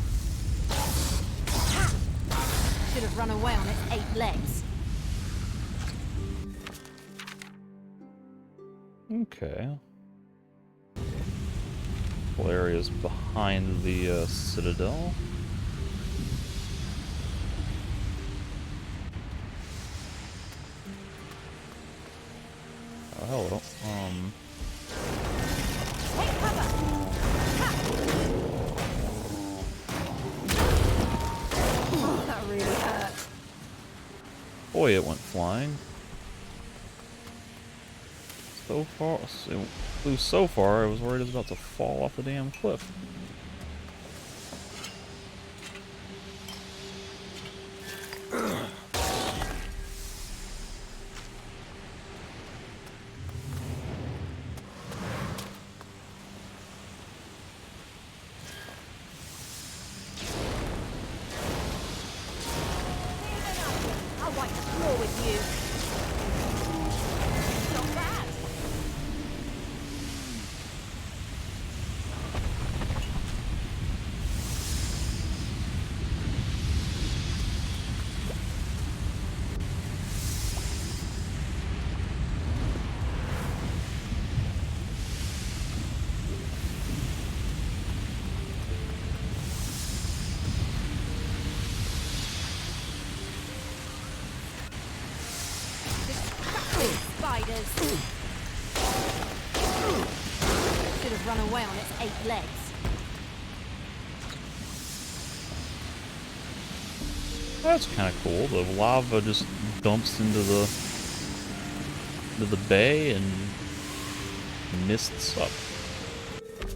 [SPEAKER 5] Should have run away on its 8 legs.
[SPEAKER 1] Okay. Couple areas behind the citadel. Oh, hello.
[SPEAKER 5] Take cover! Oh, that really hurt.
[SPEAKER 1] Boy, it went flying. So far, it flew so far, I was worried it was about to fall off the damn cliff.
[SPEAKER 5] I'll wipe the floor with you. Not bad. Spiders. Should have run away on its 8 legs.
[SPEAKER 1] That's kind of cool. The lava just dumps into the bay and mists up,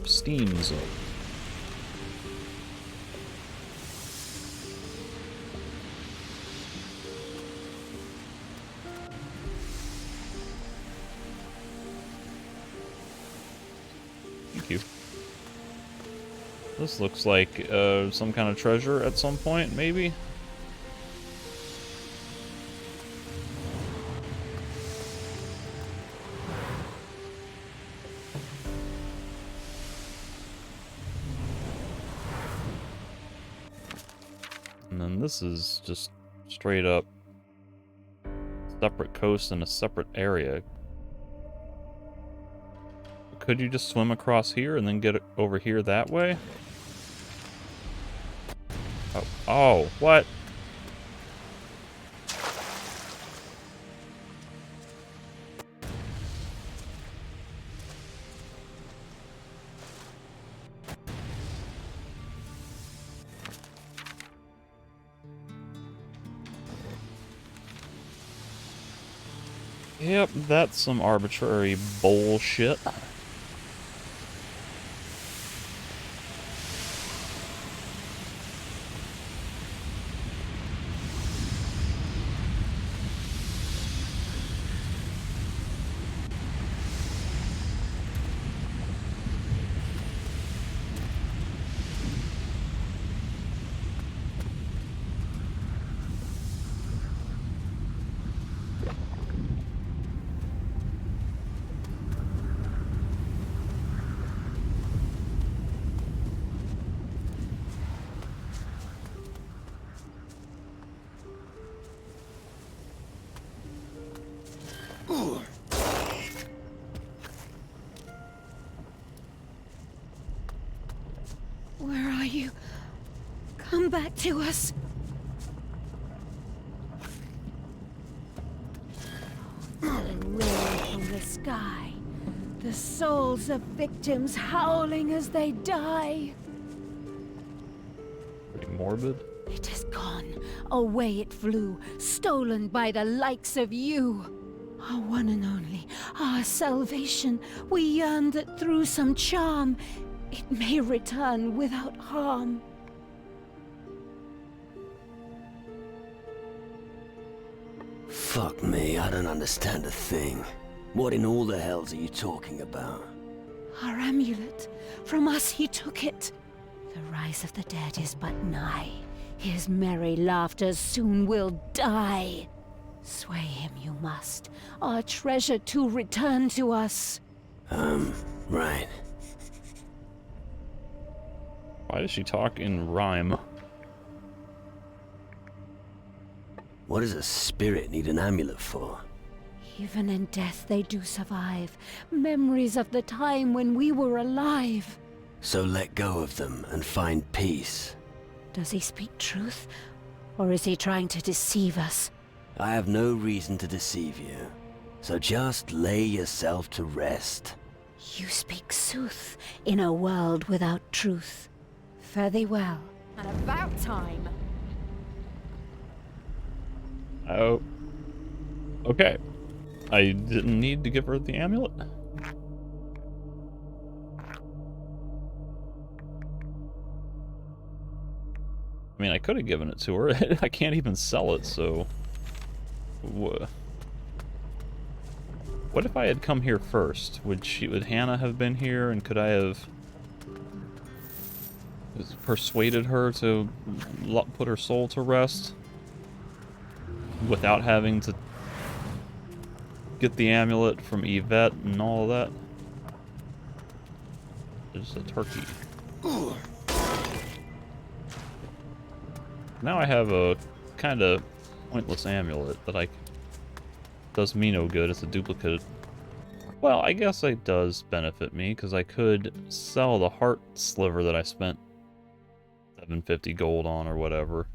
[SPEAKER 1] steams up. Thank you. This looks like some kind of treasure at some point, maybe? And then this is just straight up separate coast in a separate area. Could you just swim across here and then get it over here that way? Oh, what? Yep, that's some arbitrary bullshit.
[SPEAKER 6] Where are you? Come back to us. sky. The souls of victims howling as they die.
[SPEAKER 1] Pretty morbid.
[SPEAKER 6] It is gone. Away it flew, stolen by the likes of you. Our one and only, our salvation. We yearn that through some charm, it may return without harm.
[SPEAKER 3] Fuck me, I don't understand a thing. What in all the hells are you talking about?
[SPEAKER 6] Our amulet. From us he took it. The rise of the dead is but nigh. His merry laughter soon will die. Sway him you must, our treasure to return to us.
[SPEAKER 3] Right.
[SPEAKER 1] Why does she talk in rhyme?
[SPEAKER 3] What does a spirit need an amulet for?
[SPEAKER 6] Even in death they do survive. Memories of the time when we were alive.
[SPEAKER 3] So let go of them and find peace.
[SPEAKER 6] Does he speak truth? Or is he trying to deceive us?
[SPEAKER 3] I have no reason to deceive you. So just lay yourself to rest.
[SPEAKER 6] You speak sooth in a world without truth. Fare thee well.
[SPEAKER 5] And about time.
[SPEAKER 1] Oh. Okay. I didn't need to give her the amulet. I mean, I could have given it to her. I can't even sell it, so... What if I had come here first? Would Hannah have been here, and could I have persuaded her to put her soul to rest without having to get the amulet from Yvette and all of that? There's a turkey. Now I have a kind of pointless amulet that does me no good. It's a duplicate. Well, I guess it does benefit me, because I could sell the heart sliver that I spent 750 gold on or whatever,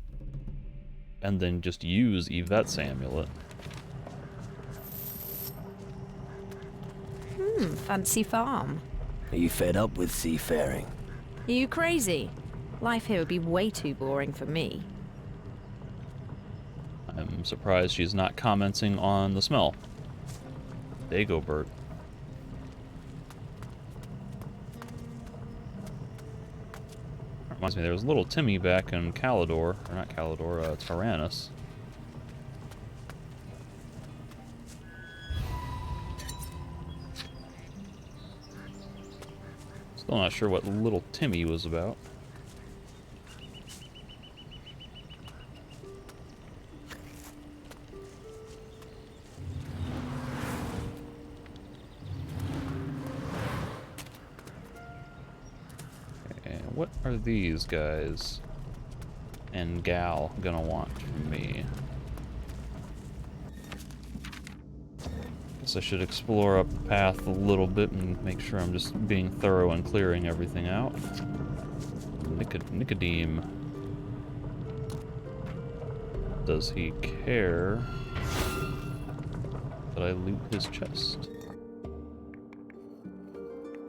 [SPEAKER 1] and then just use Yvette's amulet.
[SPEAKER 10] Fancy farm.
[SPEAKER 3] Are you fed up with seafaring?
[SPEAKER 10] Are you crazy? Life here would be way too boring for me.
[SPEAKER 1] I'm surprised she's not commenting on the smell. Dagobert. Reminds me, there was little Timmy back in Calidor, or not Calidor, Tyrannus. Still not sure what little Timmy was about. What are these guys and gal gonna want from me? Guess I should explore up the path a little bit and make sure I'm just being thorough and clearing everything out. Nicodeme. Does he care that I loot his chest?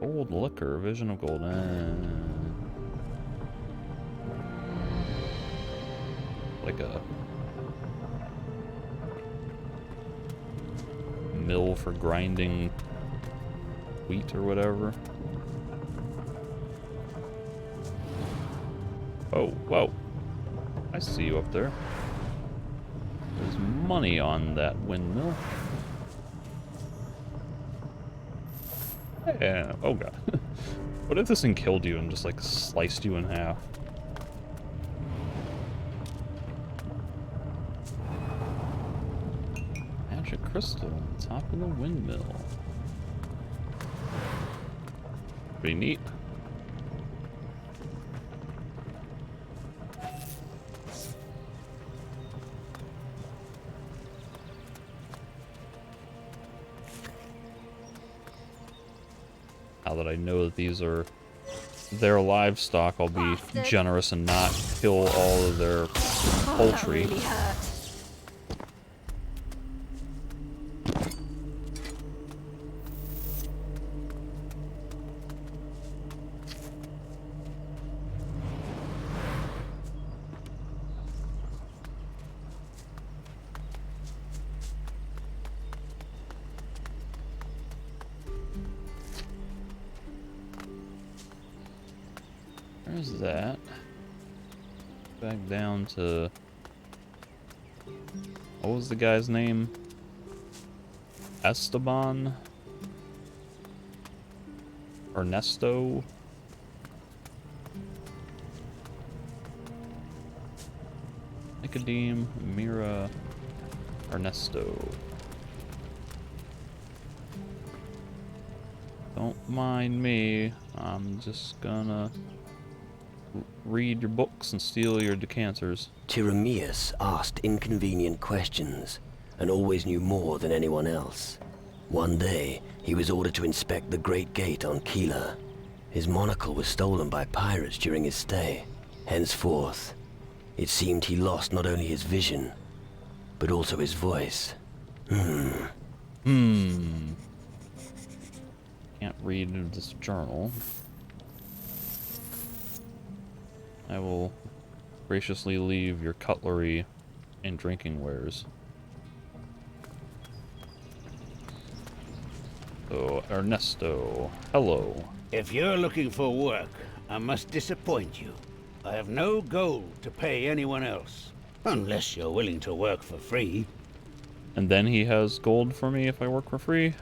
[SPEAKER 1] Gold liquor, vision of gold. Like a mill for grinding wheat or whatever. Oh, whoa. I see you up there. There's money on that windmill. Yeah. Oh god. What if this thing killed you and just like sliced you in half? Magic crystal on the top of the windmill. Pretty neat. Now that I know that these are their livestock, I'll be generous and not kill all of their poultry.
[SPEAKER 6] That really hurt.
[SPEAKER 1] There's that. Back down to... What was the guy's name? Esteban? Ernesto? Nicodeme, Mira, Ernesto. Don't mind me. I'm just gonna read your books and steal your decanters.
[SPEAKER 3] Tyramius asked inconvenient questions and always knew more than anyone else. One day, he was ordered to inspect the Great Gate on Keeler. His monocle was stolen by pirates during his stay. Henceforth, it seemed he lost not only his vision, but also his voice.
[SPEAKER 1] Can't read this journal. I will graciously leave your cutlery and drinking wares. So, Ernesto, hello.
[SPEAKER 8] If you're looking for work, I must disappoint you. I have no gold to pay anyone else, unless you're willing to work for free.
[SPEAKER 1] And then he has gold for me if I work for free?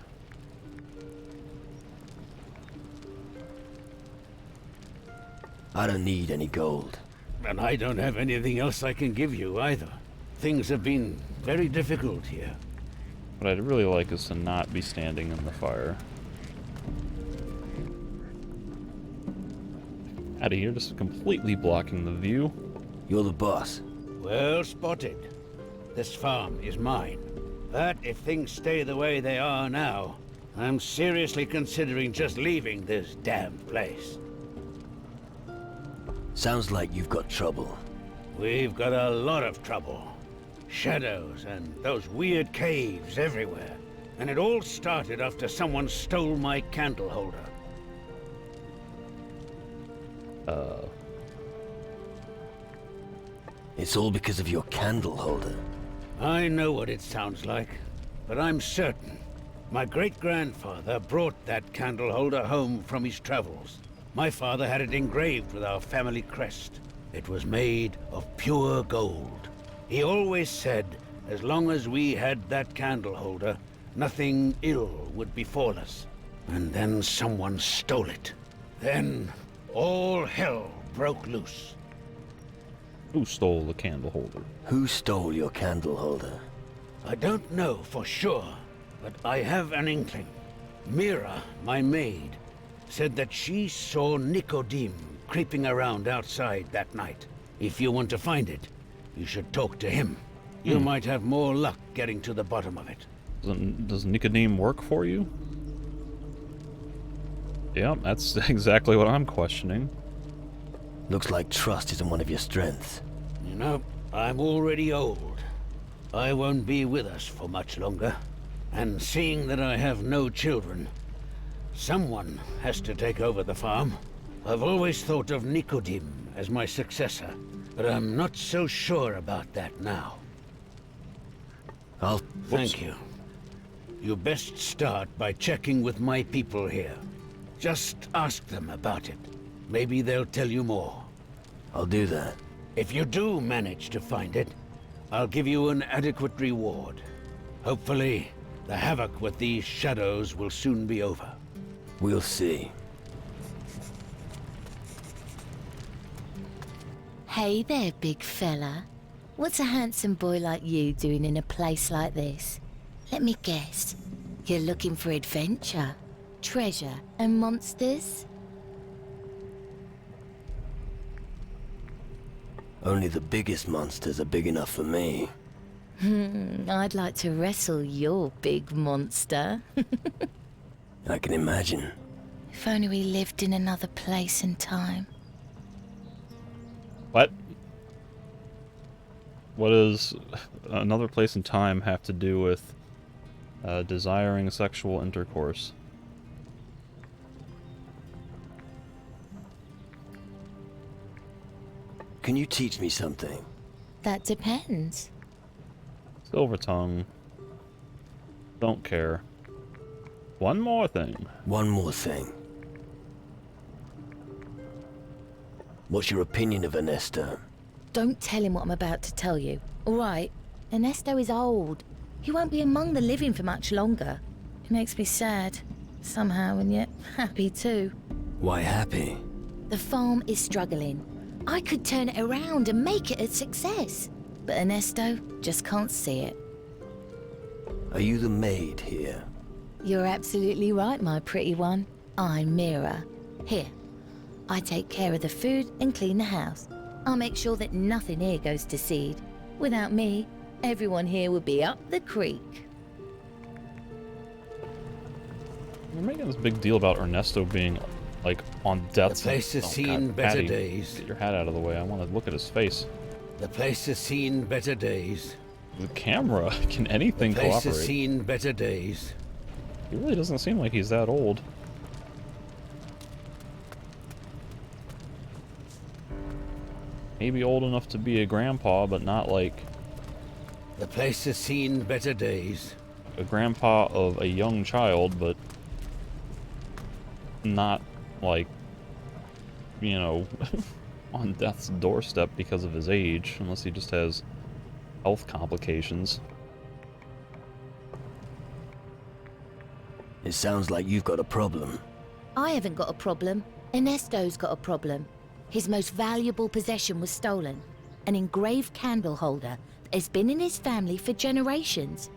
[SPEAKER 3] I don't need any gold.
[SPEAKER 8] And I don't have anything else I can give you either. Things have been very difficult here.
[SPEAKER 1] What I'd really like is to not be standing in the fire. Out of here, just completely blocking the view.
[SPEAKER 3] You're the boss.
[SPEAKER 8] Well spotted. This farm is mine. But if things stay the way they are now, I'm seriously considering just leaving this damn place.
[SPEAKER 3] Sounds like you've got trouble.
[SPEAKER 8] We've got a lot of trouble. Shadows and those weird caves everywhere. And it all started after someone stole my candle holder.
[SPEAKER 3] It's all because of your candle holder.
[SPEAKER 8] I know what it sounds like, but I'm certain. My great-grandfather brought that candle holder home from his travels. My father had it engraved with our family crest. It was made of pure gold. He always said, as long as we had that candle holder, nothing ill would befall us. And then someone stole it. Then all hell broke loose.
[SPEAKER 1] Who stole the candle holder?
[SPEAKER 3] Who stole your candle holder?
[SPEAKER 8] I don't know for sure, but I have an inkling. Mira, my maid, said that she saw Nicodeme creeping around outside that night. If you want to find it, you should talk to him. You might have more luck getting to the bottom of it.
[SPEAKER 1] Does Nicodeme work for you? Yeah, that's exactly what I'm questioning.
[SPEAKER 3] Looks like trust isn't one of your strengths.
[SPEAKER 8] You know, I'm already old. I won't be with us for much longer. And seeing that I have no children, someone has to take over the farm. I've always thought of Nicodeme as my successor, but I'm not so sure about that now. Thank you. You best start by checking with my people here. Just ask them about it. Maybe they'll tell you more.
[SPEAKER 3] I'll do that.
[SPEAKER 8] If you do manage to find it, I'll give you an adequate reward. Hopefully, the havoc with these shadows will soon be over.
[SPEAKER 3] We'll see.
[SPEAKER 11] Hey there, big fella. What's a handsome boy like you doing in a place like this? Let me guess. You're looking for adventure, treasure, and monsters?
[SPEAKER 3] Only the biggest monsters are big enough for me.
[SPEAKER 11] I'd like to wrestle your big monster.
[SPEAKER 3] I can imagine.
[SPEAKER 11] If only we lived in another place and time.
[SPEAKER 1] What? What does another place and time have to do with desiring sexual intercourse?
[SPEAKER 3] Can you teach me something?
[SPEAKER 11] That depends.
[SPEAKER 1] Silver tongue. Don't care. One more thing.
[SPEAKER 3] One more thing. What's your opinion of Ernesto?
[SPEAKER 11] Don't tell him what I'm about to tell you, all right? Ernesto is old. He won't be among the living for much longer. It makes me sad, somehow, and yet happy too.
[SPEAKER 3] Why happy?
[SPEAKER 11] The farm is struggling. I could turn it around and make it a success. But Ernesto just can't see it.
[SPEAKER 3] Are you the maid here?
[SPEAKER 11] You're absolutely right, my pretty one. I'm Mira. Here, I take care of the food and clean the house. I'll make sure that nothing here goes to seed. Without me, everyone here would be up the creek.
[SPEAKER 1] We're making this big deal about Ernesto being, like, on death's...
[SPEAKER 4] The place has seen
[SPEAKER 1] God,
[SPEAKER 4] better
[SPEAKER 1] Patty,
[SPEAKER 4] days.
[SPEAKER 1] Get your hat out of the way. I want to look at his face.
[SPEAKER 4] The place has seen better days.
[SPEAKER 1] The camera, can anything
[SPEAKER 4] The place
[SPEAKER 1] cooperate?
[SPEAKER 4] has seen better days.
[SPEAKER 1] He really doesn't seem like he's that old. Maybe old enough to be a grandpa, but not like
[SPEAKER 4] The place has seen better days.
[SPEAKER 1] a grandpa of a young child, but not like, you know, on death's doorstep because of his age, unless he just has health complications.
[SPEAKER 3] It sounds like you've got a problem.
[SPEAKER 11] I haven't got a problem. Ernesto's got a problem. His most valuable possession was stolen. An engraved candle holder that has been in his family for generations.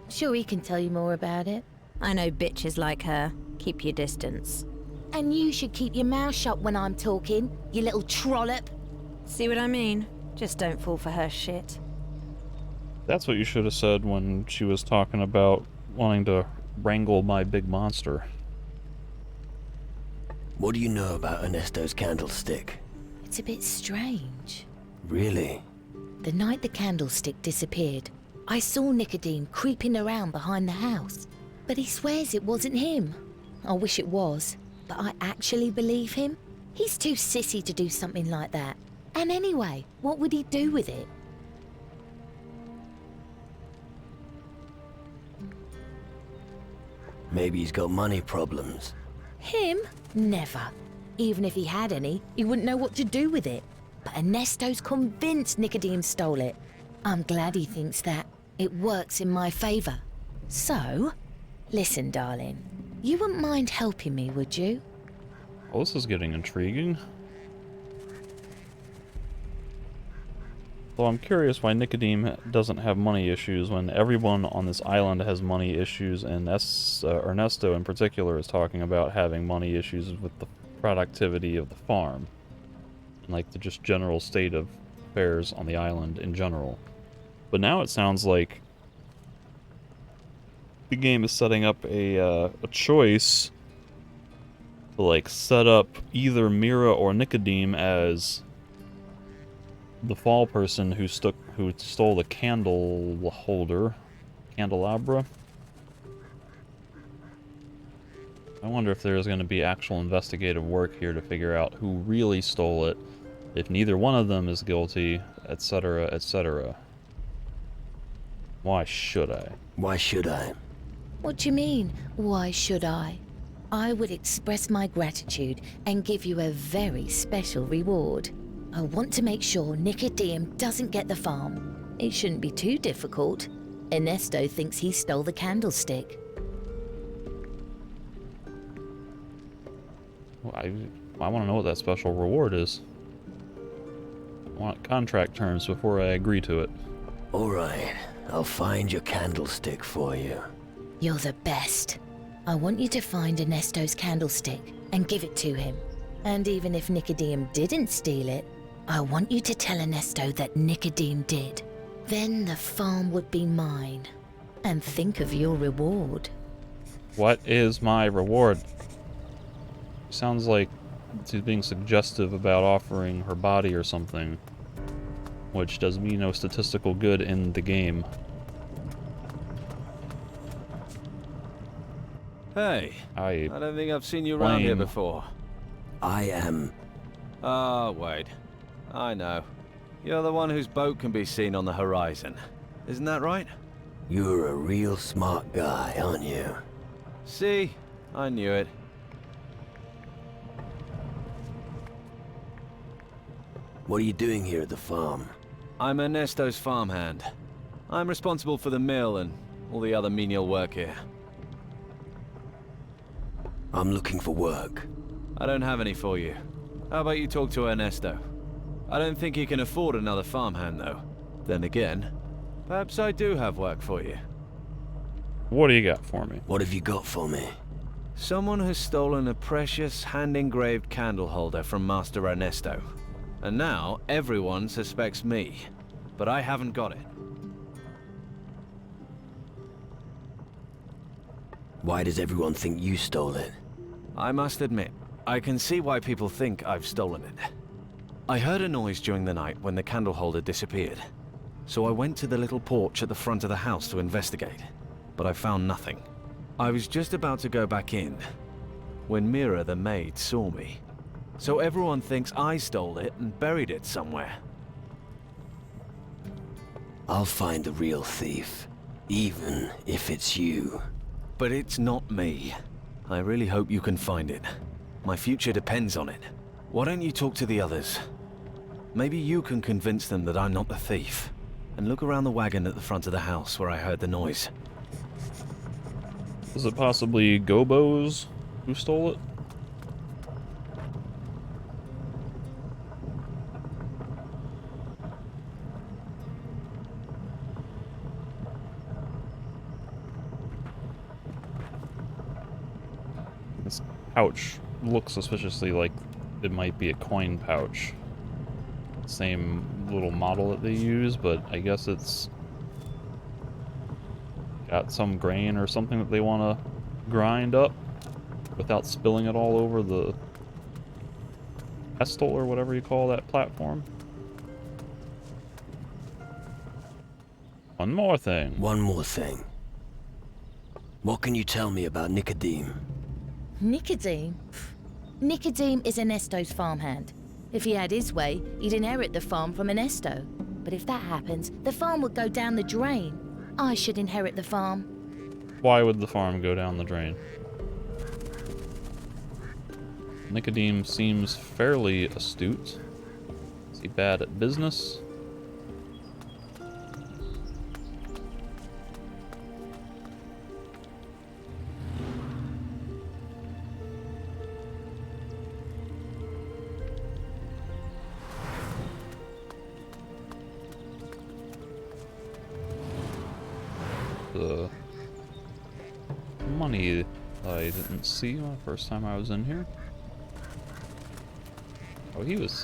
[SPEAKER 11] Sure, he can tell you more about it.
[SPEAKER 10] I know bitches like her. Keep your distance.
[SPEAKER 11] And you should keep your mouth shut when I'm talking, you little trollop.
[SPEAKER 10] See what I mean? Just don't fall for her shit.
[SPEAKER 1] That's what you should have said when she was talking about wanting to wrangle my big monster.
[SPEAKER 3] What do you know about Ernesto's candlestick?
[SPEAKER 11] It's a bit strange.
[SPEAKER 3] Really?
[SPEAKER 11] The night the candlestick disappeared, I saw Nicodeme creeping around behind the house. But he swears it wasn't him. I wish it was, but I actually believe him. He's too sissy to do something like that. And anyway, what would he do with it?
[SPEAKER 3] Maybe he's got money problems.
[SPEAKER 11] Him? Never. Even if he had any, he wouldn't know what to do with it. But Ernesto's convinced Nicodeme stole it. I'm glad he thinks that. It works in my favor. So, listen, darling. You wouldn't mind helping me, would you?
[SPEAKER 1] Oh, this is getting intriguing. Though I'm curious why Nicodeme doesn't have money issues when everyone on this island has money issues, and Ernesto in particular is talking about having money issues with the productivity of the farm. And like the just general state of affairs on the island in general. But now it sounds like the game is setting up a choice to like set up either Mira or Nicodeme as the fall person who stole the candle holder, candelabra. I wonder if there's going to be actual investigative work here to figure out who really stole it, if neither one of them is guilty, etc., etc. Why should I?
[SPEAKER 3] Why should I?
[SPEAKER 11] What do you mean, why should I? I would express my gratitude and give you a very special reward. I want to make sure Nicodeme doesn't get the farm. It shouldn't be too difficult. Ernesto thinks he stole the candlestick.
[SPEAKER 1] Well, I want to know what that special reward is. I want contract terms before I agree to it.
[SPEAKER 3] Alright, I'll find your candlestick for you.
[SPEAKER 11] You're the best. I want you to find Ernesto's candlestick and give it to him. And even if Nicodeme didn't steal it, I want you to tell Ernesto that Nicodeme did. Then the farm would be mine. And think of your reward.
[SPEAKER 1] What is my reward? Sounds like she's being suggestive about offering her body or something, which does me no statistical good in the game.
[SPEAKER 12] Hey, I don't think I've seen you around here before.
[SPEAKER 3] I am.
[SPEAKER 12] Oh, wait. I know. You're the one whose boat can be seen on the horizon. Isn't that right?
[SPEAKER 3] You're a real smart guy, aren't you?
[SPEAKER 12] See? I knew it.
[SPEAKER 3] What are you doing here at the farm?
[SPEAKER 12] I'm Ernesto's farmhand. I'm responsible for the mill and all the other menial work here.
[SPEAKER 3] I'm looking for work.
[SPEAKER 12] I don't have any for you. How about you talk to Ernesto? I don't think he can afford another farmhand, though. Then again, perhaps I do have work for you.
[SPEAKER 1] What do you got for me?
[SPEAKER 3] What have you got for me?
[SPEAKER 12] Someone has stolen a precious hand-engraved candle holder from Master Ernesto. And now everyone suspects me. But I haven't got it.
[SPEAKER 3] Why does everyone think you stole it?
[SPEAKER 12] I must admit, I can see why people think I've stolen it. I heard a noise during the night when the candle holder disappeared. So I went to the little porch at the front of the house to investigate. But I found nothing. I was just about to go back in when Mira the maid saw me. So everyone thinks I stole it and buried it somewhere.
[SPEAKER 3] I'll find the real thief, even if it's you.
[SPEAKER 12] But it's not me. I really hope you can find it. My future depends on it. Why don't you talk to the others? Maybe you can convince them that I'm not the thief. And look around the wagon at the front of the house where I heard the noise.
[SPEAKER 1] Is it possibly Gobos who stole it? This pouch looks suspiciously like it might be a coin pouch. Same little model that they use, but I guess it's got some grain or something that they want to grind up without spilling it all over the pestle or whatever you call that platform. One more thing.
[SPEAKER 3] One more thing. What can you tell me about Nicodeme?
[SPEAKER 11] Nicodeme? Nicodeme is Ernesto's farmhand. If he had his way, he'd inherit the farm from Ernesto. But if that happens, the farm would go down the drain. I should inherit the farm.
[SPEAKER 1] Why would the farm go down the drain? Nicodeme seems fairly astute. Is he bad at business? The money that I didn't see the first time I was in here.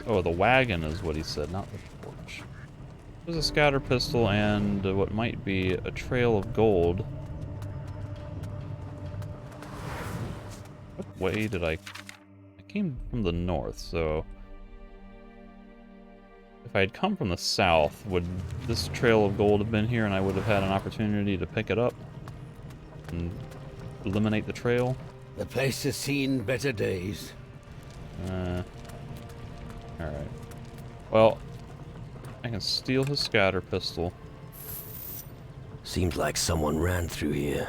[SPEAKER 1] Oh, the wagon is what he said, not the porch. There's a scatter pistol and what might be a trail of gold. What way did I came from the north, so if I had come from the south, would this trail of gold have been here and I would have had an opportunity to pick it up and eliminate the trail?
[SPEAKER 4] The place has seen better days.
[SPEAKER 1] Alright. Well, I can steal his scatter pistol.
[SPEAKER 3] Seems like someone ran through here.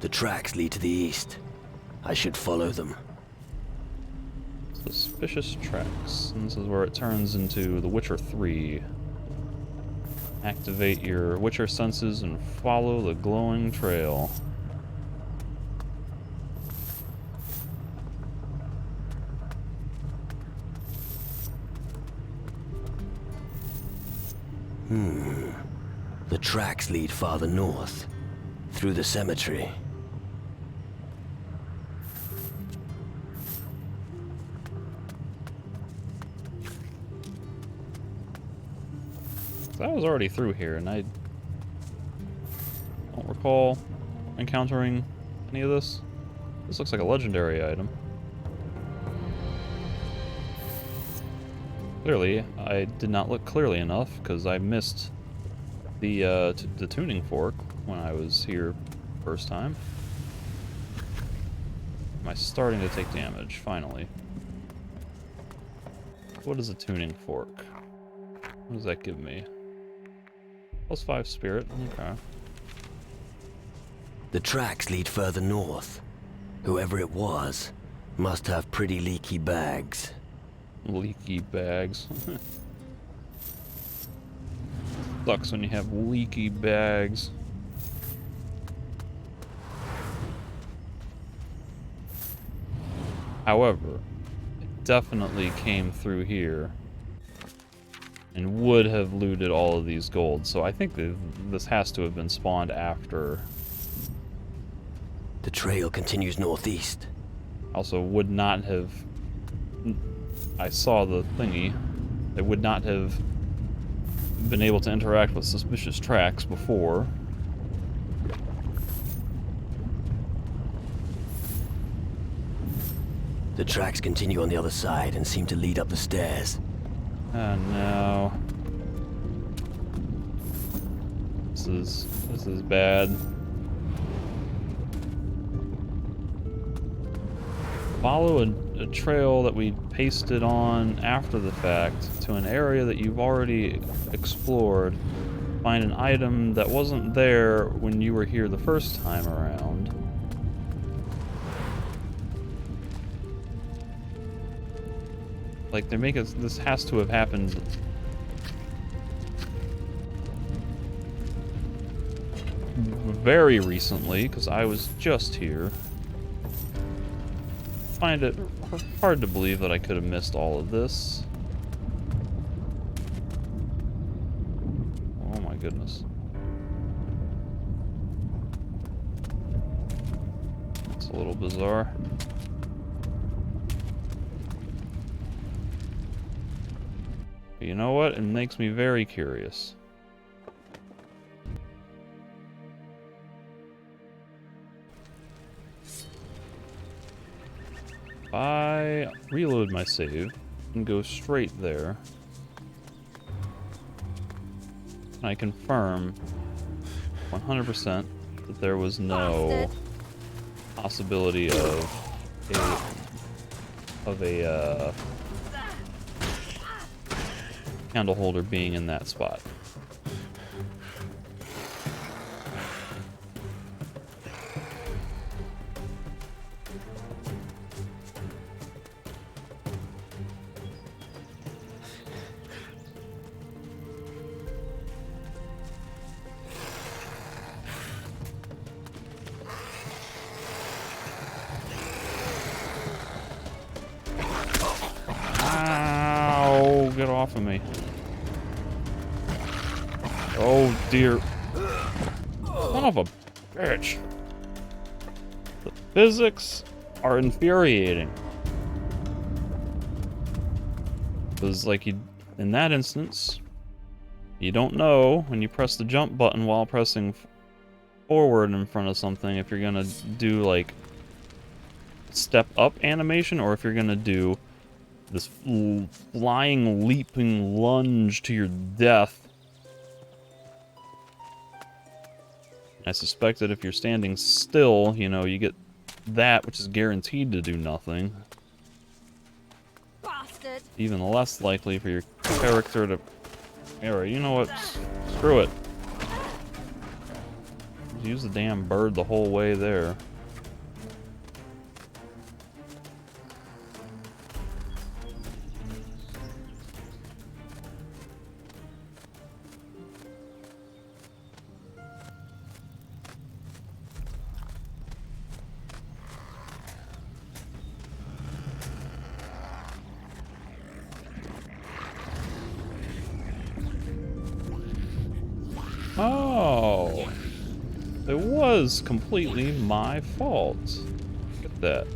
[SPEAKER 3] The tracks lead to the east. I should follow them.
[SPEAKER 1] Suspicious tracks. And this is where it turns into The Witcher 3. Activate your Witcher senses and follow the glowing trail.
[SPEAKER 3] The tracks lead farther north, through the cemetery.
[SPEAKER 1] I was already through here, and I don't recall encountering any of this. This looks like a legendary item. Clearly, I did not look clearly enough, because I missed the tuning fork when I was here first time. Am I starting to take damage, finally? What is a tuning fork? What does that give me? +5 spirit, okay.
[SPEAKER 3] The tracks lead further north. Whoever it was must have pretty leaky bags.
[SPEAKER 1] Leaky bags. Sucks when you have leaky bags. However, it definitely came through here and would have looted all of these gold. So I think that this has to have been spawned after.
[SPEAKER 3] The trail continues northeast.
[SPEAKER 1] Also would not have... I saw the thingy. They would not have been able to interact with suspicious tracks before.
[SPEAKER 3] The tracks continue on the other side and seem to lead up the stairs.
[SPEAKER 1] Oh no. This is bad. Follow a trail that we pasted on after the fact to an area that you've already explored. Find an item that wasn't there when you were here the first time around. Like, they make us... This has to have happened... very recently, because I was just here. Find it hard to believe that I could have missed all of this. Oh my goodness. It's a little bizarre. But you know what? It makes me very curious. If I reload my save and go straight there, and I confirm 100% that there was no possibility of a candle holder being in that spot. Get off of me. Oh dear. Son of a bitch. The physics are infuriating. Because, like, in that instance, you don't know when you press the jump button while pressing forward in front of something if you're gonna do, like, step up animation or if you're gonna do this flying, leaping lunge to your death. I suspect that if you're standing still, you know, you get that, which is guaranteed to do nothing.
[SPEAKER 5] Bastard.
[SPEAKER 1] Even less likely for your character to... Alright, you know what? Screw it. Use the damn bird the whole way there. Oh, it was completely my fault. Look at that.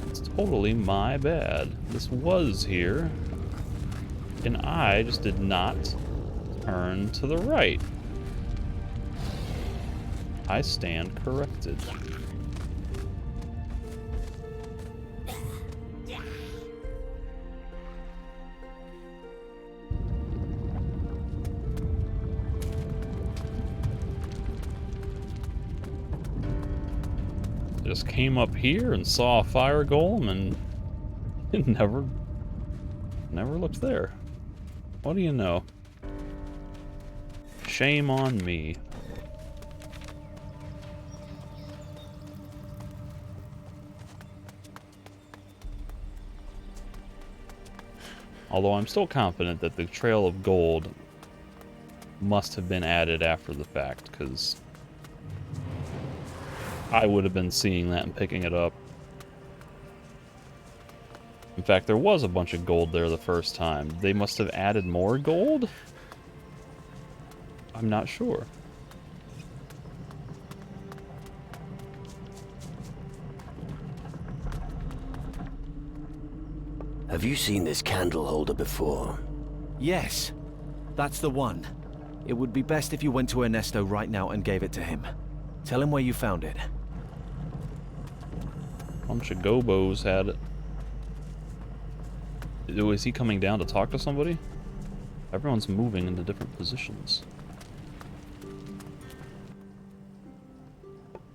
[SPEAKER 1] It's totally my bad. This was here, and I just did not turn to the right. I stand corrected. Just came up here and saw a fire golem and it never looked there. What do you know? Shame on me. Although I'm still confident that the trail of gold must have been added after the fact, because I would have been seeing that and picking it up. In fact, there was a bunch of gold there the first time. They must have added more gold? I'm not sure.
[SPEAKER 3] Have you seen this candle holder before?
[SPEAKER 12] Yes, that's the one. It would be best if you went to Ernesto right now and gave it to him. Tell him where you found it.
[SPEAKER 1] Bunch of gobos had it. Is he coming down to talk to somebody? Everyone's moving into different positions.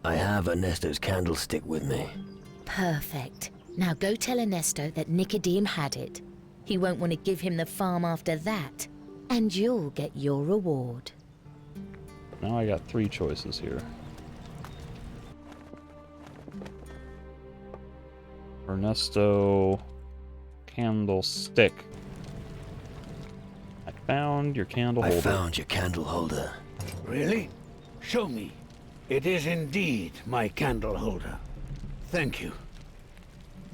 [SPEAKER 3] I have Ernesto's candlestick with me.
[SPEAKER 11] Perfect. Now go tell Ernesto that Nicodeme had it. He won't want to give him the farm after that. And you'll get your reward.
[SPEAKER 1] Now I got 3 choices here. Ernesto candlestick. I found your candle holder.
[SPEAKER 3] I found your candle holder.
[SPEAKER 8] Really? Show me. It is indeed my candle holder. Thank you.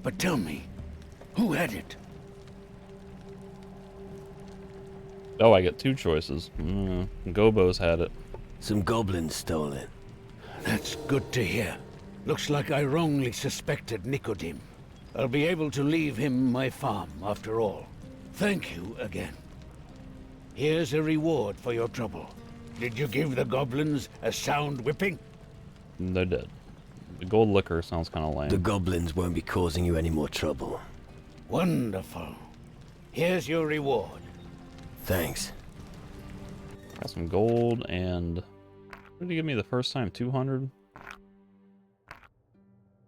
[SPEAKER 8] But tell me, who had it?
[SPEAKER 1] Oh, I get 2 choices. Gobos had it.
[SPEAKER 3] Some goblins stole it.
[SPEAKER 8] That's good to hear. Looks like I wrongly suspected Nicodeme. I'll be able to leave him my farm after all. Thank you again. Here's a reward for your trouble. Did you give the goblins a sound whipping?
[SPEAKER 1] They're dead. The gold liquor sounds kind of lame.
[SPEAKER 3] The goblins won't be causing you any more trouble.
[SPEAKER 8] Wonderful. Here's your reward.
[SPEAKER 3] Thanks.
[SPEAKER 1] Got some gold and... What did he give me the first time? 200?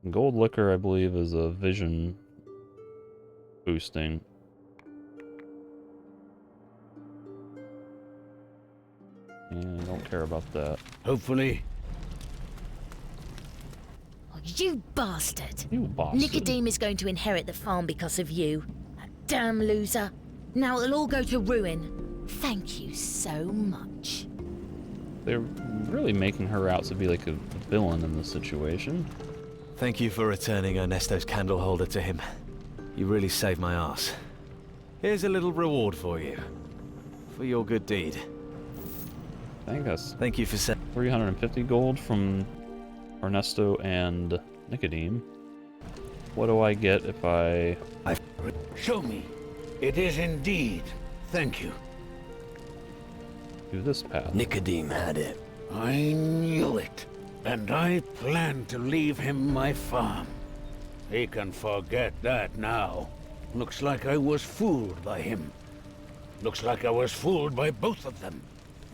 [SPEAKER 1] Gold liquor, I believe, is a vision boosting. And I don't care about that.
[SPEAKER 8] Hopefully.
[SPEAKER 11] Oh, you bastard!
[SPEAKER 1] You bastard.
[SPEAKER 11] Nicodeme is going to inherit the farm because of you. That damn loser. Now it'll all go to ruin. Thank you so much.
[SPEAKER 1] They're really making her out to be like a villain in this situation.
[SPEAKER 12] Thank you for returning Ernesto's candle holder to him. You really saved my ass. Here's a little reward for you. For your good deed.
[SPEAKER 1] I think that's
[SPEAKER 12] Thank you for
[SPEAKER 1] 350 gold from Ernesto and Nicodeme. What do I get if I...
[SPEAKER 8] Show me. It is indeed. Thank you.
[SPEAKER 1] do this path?
[SPEAKER 3] Nicodeme had it.
[SPEAKER 8] I knew it. And I planned to leave him my farm. He can forget that now. Looks like I was fooled by him. Looks like I was fooled by both of them.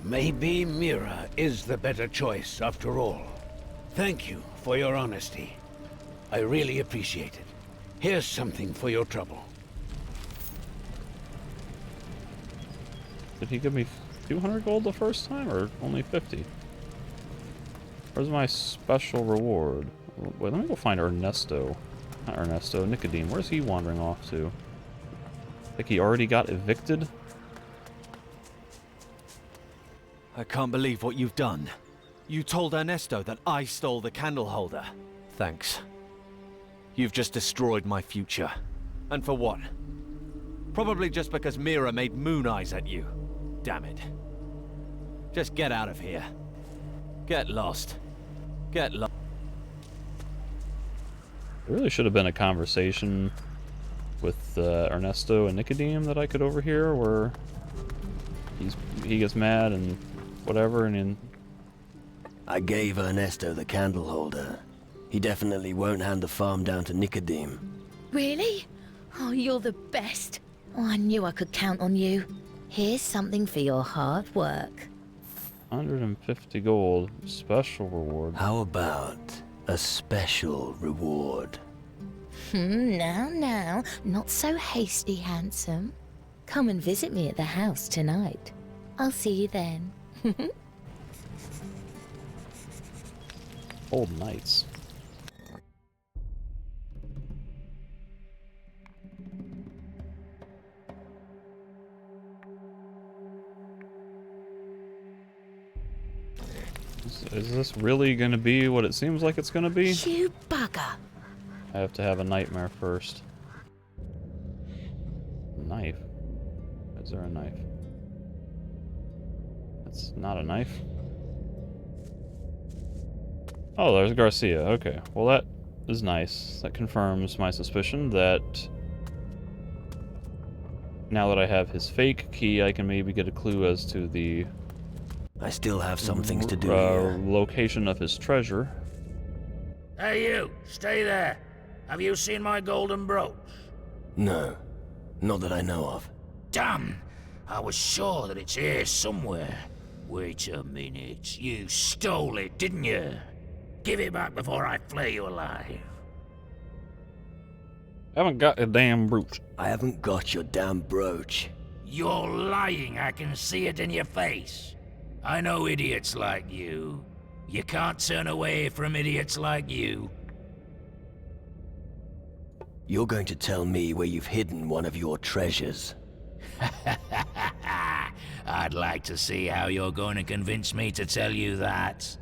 [SPEAKER 8] Maybe Mira is the better choice after all. Thank you for your honesty. I really appreciate it. Here's something for your trouble.
[SPEAKER 1] Did he give me 200 gold the first time, or only 50? Where's my special reward? Wait, let me go find Ernesto. Not Ernesto, Nicodeme. Where's he wandering off to? Like he already got evicted?
[SPEAKER 12] I can't believe what you've done. You told Ernesto that I stole the candle holder. Thanks. You've just destroyed my future. And for what? Probably just because Mira made moon eyes at you. Damn it. Just get out of here. Get lost. Get lost.
[SPEAKER 1] There really should have been a conversation with Ernesto and Nicodeme that I could overhear, where he gets mad and whatever, and then...
[SPEAKER 3] I gave Ernesto the candle holder. He definitely won't hand the farm down to Nicodeme.
[SPEAKER 11] Really? Oh, you're the best. Oh, I knew I could count on you. Here's something for your hard work.
[SPEAKER 1] 150 gold. Special reward.
[SPEAKER 3] How about a special reward?
[SPEAKER 11] Now, not so hasty, handsome. Come and visit me at the house tonight. I'll see you then.
[SPEAKER 1] Old knights. Is this really gonna be what it seems like it's gonna be?
[SPEAKER 11] You bugger.
[SPEAKER 1] I have to have a nightmare first. Knife? Is there a knife? That's not a knife. Oh, there's Garcia. Okay. Well, that is nice. That confirms my suspicion that now that I have his fake key, I can maybe get a clue as to the
[SPEAKER 3] I still have some things to do here.
[SPEAKER 1] Location of his treasure.
[SPEAKER 8] Hey you, stay there. Have you seen my golden brooch?
[SPEAKER 3] No, not that I know of.
[SPEAKER 8] Damn! I was sure that it's here somewhere. Wait a minute. You stole it, didn't you? Give it back before I flay you alive.
[SPEAKER 1] I haven't got a damn brooch.
[SPEAKER 3] I haven't got your damn brooch.
[SPEAKER 8] You're lying. I can see it in your face. I know idiots like you. You can't turn away from idiots like you.
[SPEAKER 3] You're going to tell me where you've hidden one of your treasures.
[SPEAKER 8] I'd like to see how you're going to convince me to tell you that.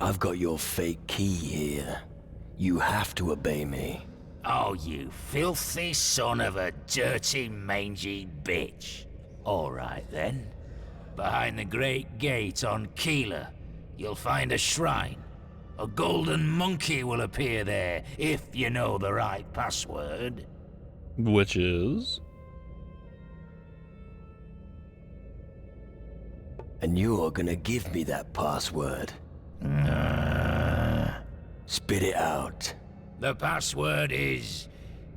[SPEAKER 3] I've got your fake key here. You have to obey me.
[SPEAKER 8] Oh, you filthy son of a dirty, mangy bitch. All right, then. Behind the Great Gate on Keeler, you'll find a shrine. A golden monkey will appear there, if you know the right password.
[SPEAKER 1] Which is?
[SPEAKER 3] And you're gonna give me that password. Spit it out.
[SPEAKER 8] The password is...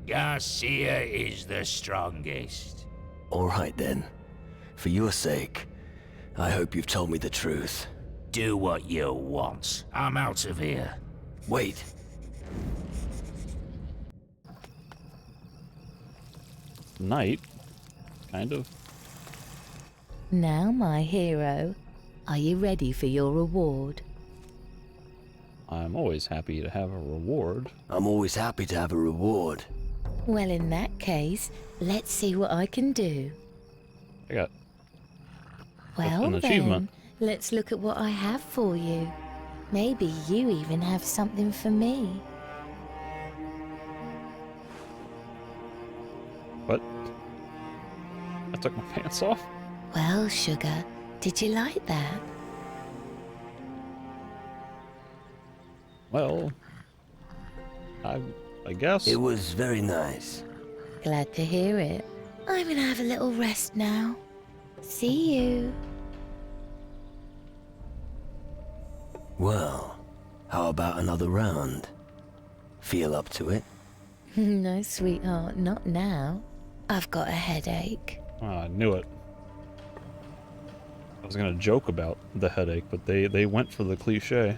[SPEAKER 8] Garcia is the strongest.
[SPEAKER 3] All right then. For your sake, I hope you've told me the truth.
[SPEAKER 8] Do what you want. I'm out of here.
[SPEAKER 3] Wait.
[SPEAKER 1] Night? Kind of.
[SPEAKER 11] Now, my hero, are you ready for your reward?
[SPEAKER 1] I'm always happy to have a reward.
[SPEAKER 3] I'm always happy to have a reward.
[SPEAKER 11] Well, in that case, let's see what I can do.
[SPEAKER 1] I got
[SPEAKER 11] Well,
[SPEAKER 1] an achievement.
[SPEAKER 11] then, let's look at what I have for you. Maybe you even have something for me.
[SPEAKER 1] What? I took my pants off?
[SPEAKER 11] Well, sugar, did you like that?
[SPEAKER 1] Well, I guess.
[SPEAKER 3] It was very nice.
[SPEAKER 11] Glad to hear it. I'm gonna have a little rest now. See you.
[SPEAKER 3] Well, how about another round? Feel up to it?
[SPEAKER 11] No, sweetheart, not now. I've got a headache.
[SPEAKER 1] Oh, I knew it. I was gonna joke about the headache, but they went for the cliche.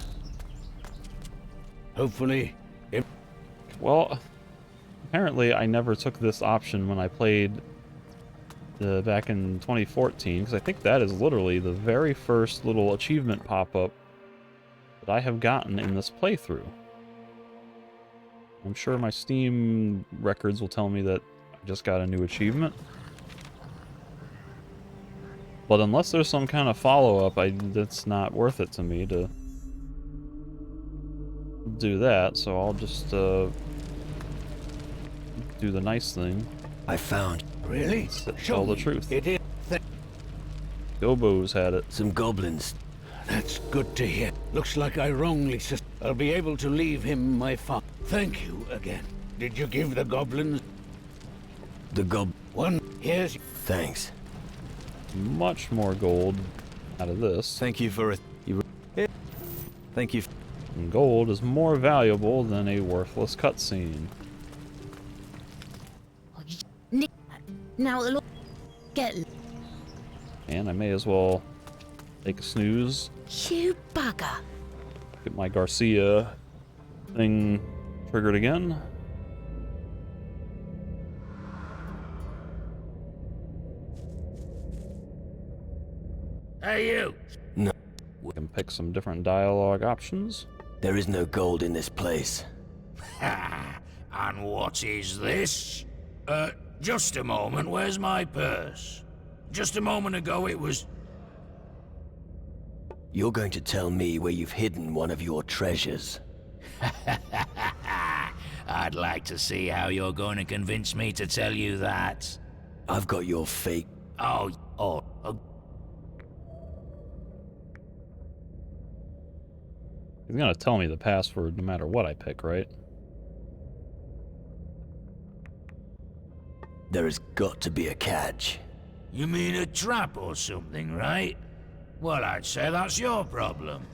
[SPEAKER 4] Hopefully, if...
[SPEAKER 1] Well, apparently I never took this option when I played back in 2014, because I think that is literally the very first little achievement pop-up that I have gotten in this playthrough. I'm sure my Steam records will tell me that I just got a new achievement. But unless there's some kind of follow-up, it's not worth it to me to do that, so I'll just do the nice thing.
[SPEAKER 3] I found...
[SPEAKER 4] Really?
[SPEAKER 1] Tell the truth.
[SPEAKER 4] It is...
[SPEAKER 1] Gobos had it.
[SPEAKER 3] Some goblins.
[SPEAKER 4] That's good to hear. Looks like I wrongly I'll be able to leave him my father. Thank you again. Did you give the goblins... One, here's...
[SPEAKER 3] Thanks.
[SPEAKER 1] Much more gold out of this.
[SPEAKER 12] Thank you for it. Thank you.
[SPEAKER 1] And gold is more valuable than a worthless cutscene.
[SPEAKER 11] Now look, get.
[SPEAKER 1] And I may as well take a snooze.
[SPEAKER 11] You bugger.
[SPEAKER 1] Get my Garcia thing triggered again.
[SPEAKER 8] Hey, you!
[SPEAKER 3] No.
[SPEAKER 1] We can pick some different dialogue options.
[SPEAKER 3] There is no gold in this place.
[SPEAKER 8] Ha! And what is this? Just a moment, where's my purse? Just a moment ago it was...
[SPEAKER 3] You're going to tell me where you've hidden one of your treasures.
[SPEAKER 13] I'd like to see how you're going to convince me to tell you that.
[SPEAKER 3] I've got your fake...
[SPEAKER 13] Oh.
[SPEAKER 1] He's gonna tell me the password no matter what I pick, right?
[SPEAKER 3] There has got to be a catch.
[SPEAKER 13] You mean a trap or something, right? Well, I'd say that's your problem.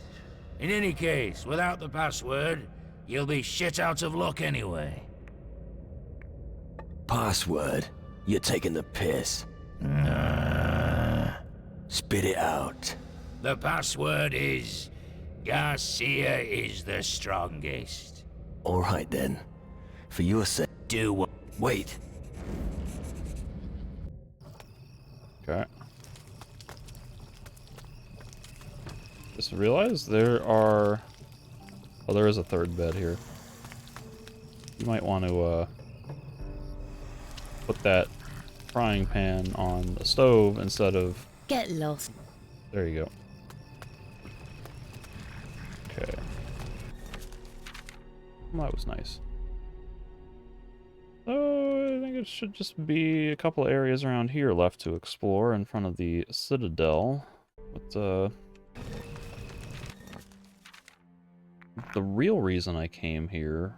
[SPEAKER 13] In any case, without the password, you'll be shit out of luck anyway.
[SPEAKER 3] Password? You're taking the piss. Spit it out.
[SPEAKER 13] The password is... Garcia is the strongest.
[SPEAKER 3] Alright then. For your sake...
[SPEAKER 13] Do what...
[SPEAKER 3] Wait.
[SPEAKER 1] Okay. Just realized there are... Oh, there is a third bed here. You might want to, put that frying pan on the stove instead of...
[SPEAKER 11] Get lost.
[SPEAKER 1] There you go. Okay. Well, that was nice. So, I think it should just be a couple areas around here left to explore in front of the Citadel. But, the real reason I came here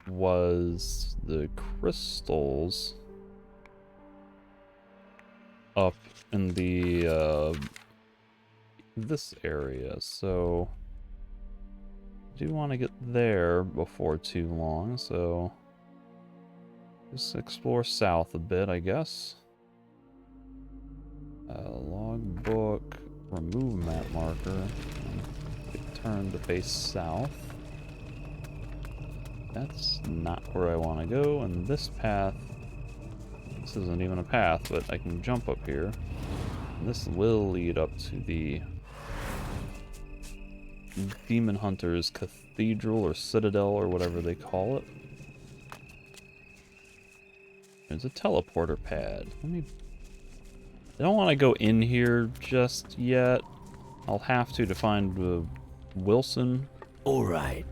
[SPEAKER 1] was the crystals up in the, this area, so I do want to get there before too long, so just explore south a bit, I guess. Logbook, remove map marker, turn to face south. That's not where I want to go, and this path, this isn't even a path, but I can jump up here. And this will lead up to the Demon Hunter's Cathedral or Citadel or whatever they call it. There's a teleporter pad. I don't want to go in here just yet. I'll have to find Wilson.
[SPEAKER 3] All right.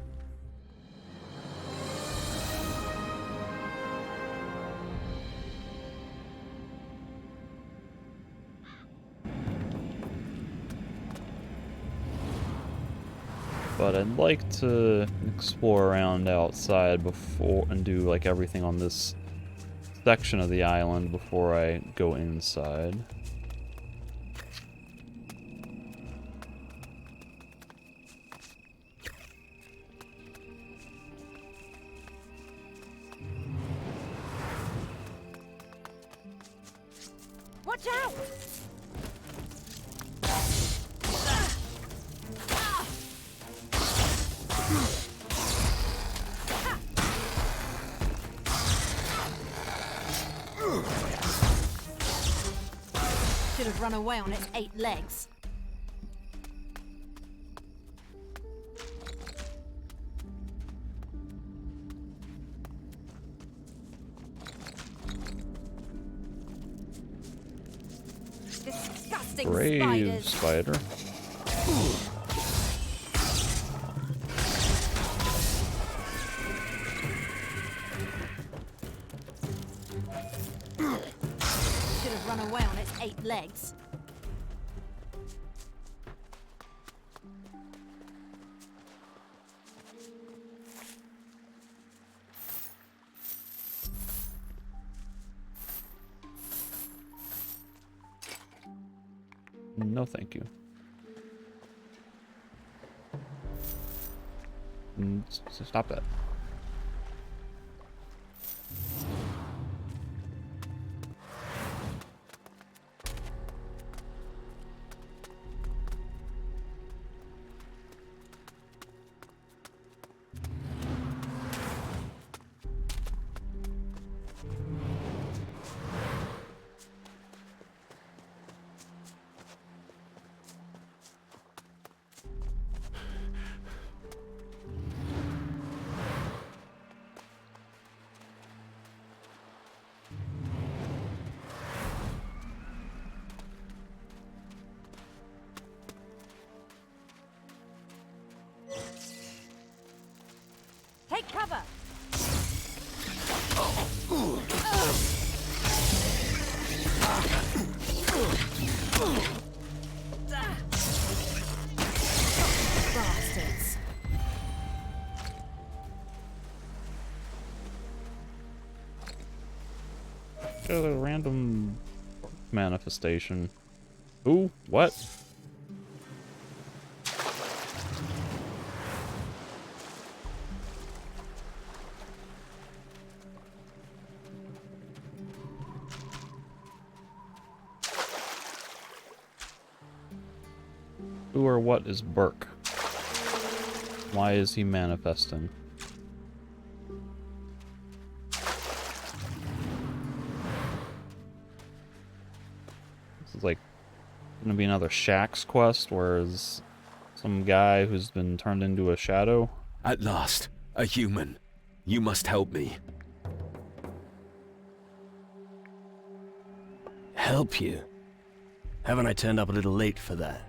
[SPEAKER 1] But I'd like to explore around outside before and do like everything on this section of the island before I go inside.
[SPEAKER 5] Watch out! Should have run away on its 8 legs. Disgusting
[SPEAKER 1] Brave
[SPEAKER 5] spiders.
[SPEAKER 1] spider.
[SPEAKER 5] Should have run away on its 8 legs.
[SPEAKER 1] No, thank you. Stop that.
[SPEAKER 5] Cover!
[SPEAKER 6] Bastards.
[SPEAKER 1] A random manifestation. Ooh, what? Who or what is Burke? Why is he manifesting? This is like gonna be another Shaxx quest, whereas some guy who's been turned into a shadow.
[SPEAKER 2] At last, a human. You must help me.
[SPEAKER 3] Help you? Haven't I turned up a little late for that?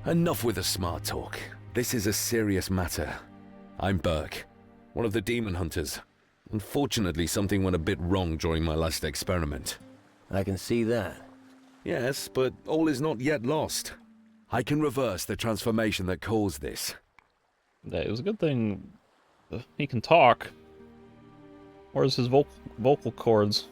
[SPEAKER 2] Enough with the smart talk. This is a serious matter. I'm Burke, one of the demon hunters. Unfortunately, something went a bit wrong during my last experiment.
[SPEAKER 3] I can see that.
[SPEAKER 2] Yes, but all is not yet lost. I can reverse the transformation that caused this.
[SPEAKER 1] Yeah, it was a good thing he can talk. Where's his vocal cords?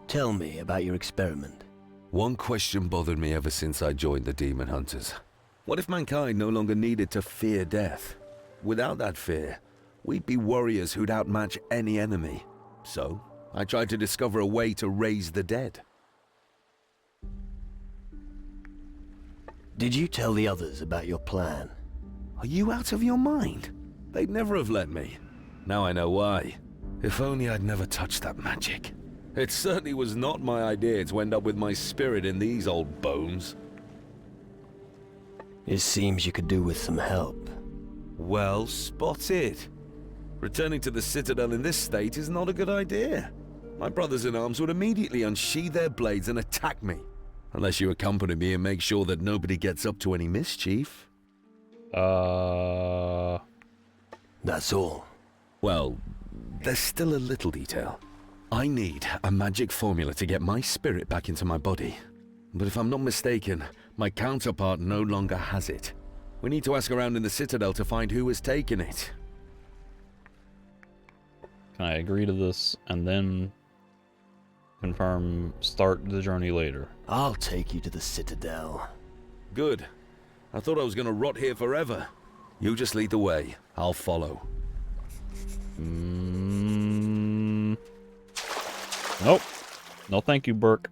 [SPEAKER 3] Tell me about your experiment.
[SPEAKER 2] One question bothered me ever since I joined the demon hunters. What if mankind no longer needed to fear death? Without that fear, we'd be warriors who'd outmatch any enemy. So, I tried to discover a way to raise the dead.
[SPEAKER 3] Did you tell the others about your plan?
[SPEAKER 2] Are you out of your mind? They'd never have let me. Now I know why. If only I'd never touched that magic. It certainly was not my idea to end up with my spirit in these old bones.
[SPEAKER 3] It seems you could do with some help.
[SPEAKER 2] Well spotted. Returning to the Citadel in this state is not a good idea. My brothers-in-arms would immediately unsheathe their blades and attack me. Unless you accompany me and make sure that nobody gets up to any mischief.
[SPEAKER 3] That's all.
[SPEAKER 2] Well, there's still a little detail. I need a magic formula to get my spirit back into my body. But if I'm not mistaken, my counterpart no longer has it. We need to ask around in the Citadel to find who has taken it.
[SPEAKER 1] Can I agree to this and then confirm start the journey later?
[SPEAKER 3] I'll take you to the Citadel.
[SPEAKER 2] Good. I thought I was gonna rot here forever. You just lead the way. I'll follow.
[SPEAKER 1] Nope. No thank you, Burke.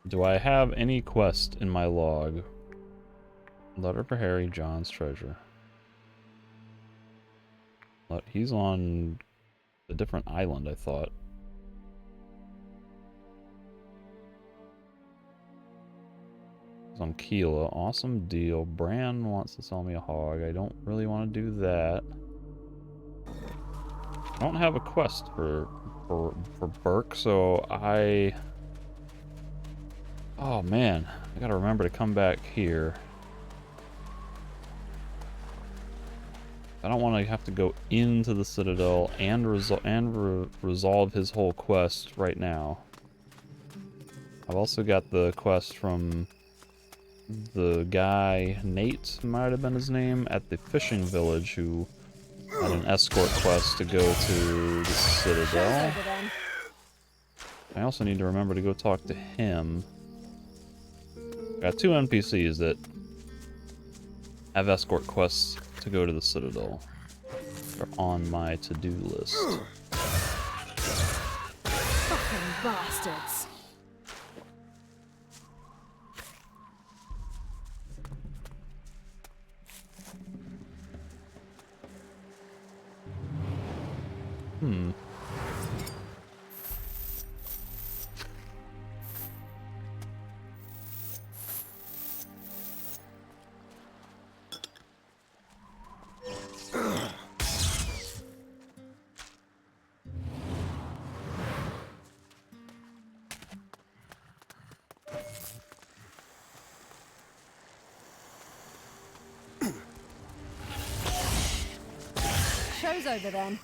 [SPEAKER 1] Do I have any quest in my log? Letter for Harry, John's treasure. He's on a different island, I thought. He's on Keela. Awesome deal. Bran wants to sell me a hog. I don't really want to do that. I don't have a quest for Burke, so oh man, I gotta remember to come back here. I don't want to have to go into the Citadel and resolve his whole quest right now. I've also got the quest from the guy, Nate might have been his name, at the fishing village, who had an escort quest to go to the Citadel. I also need to remember to go talk to him. Got two NPCs that have escort quests to go to the Citadel. They're on my to-do list.
[SPEAKER 6] Fucking bastards.
[SPEAKER 5] Show's over then.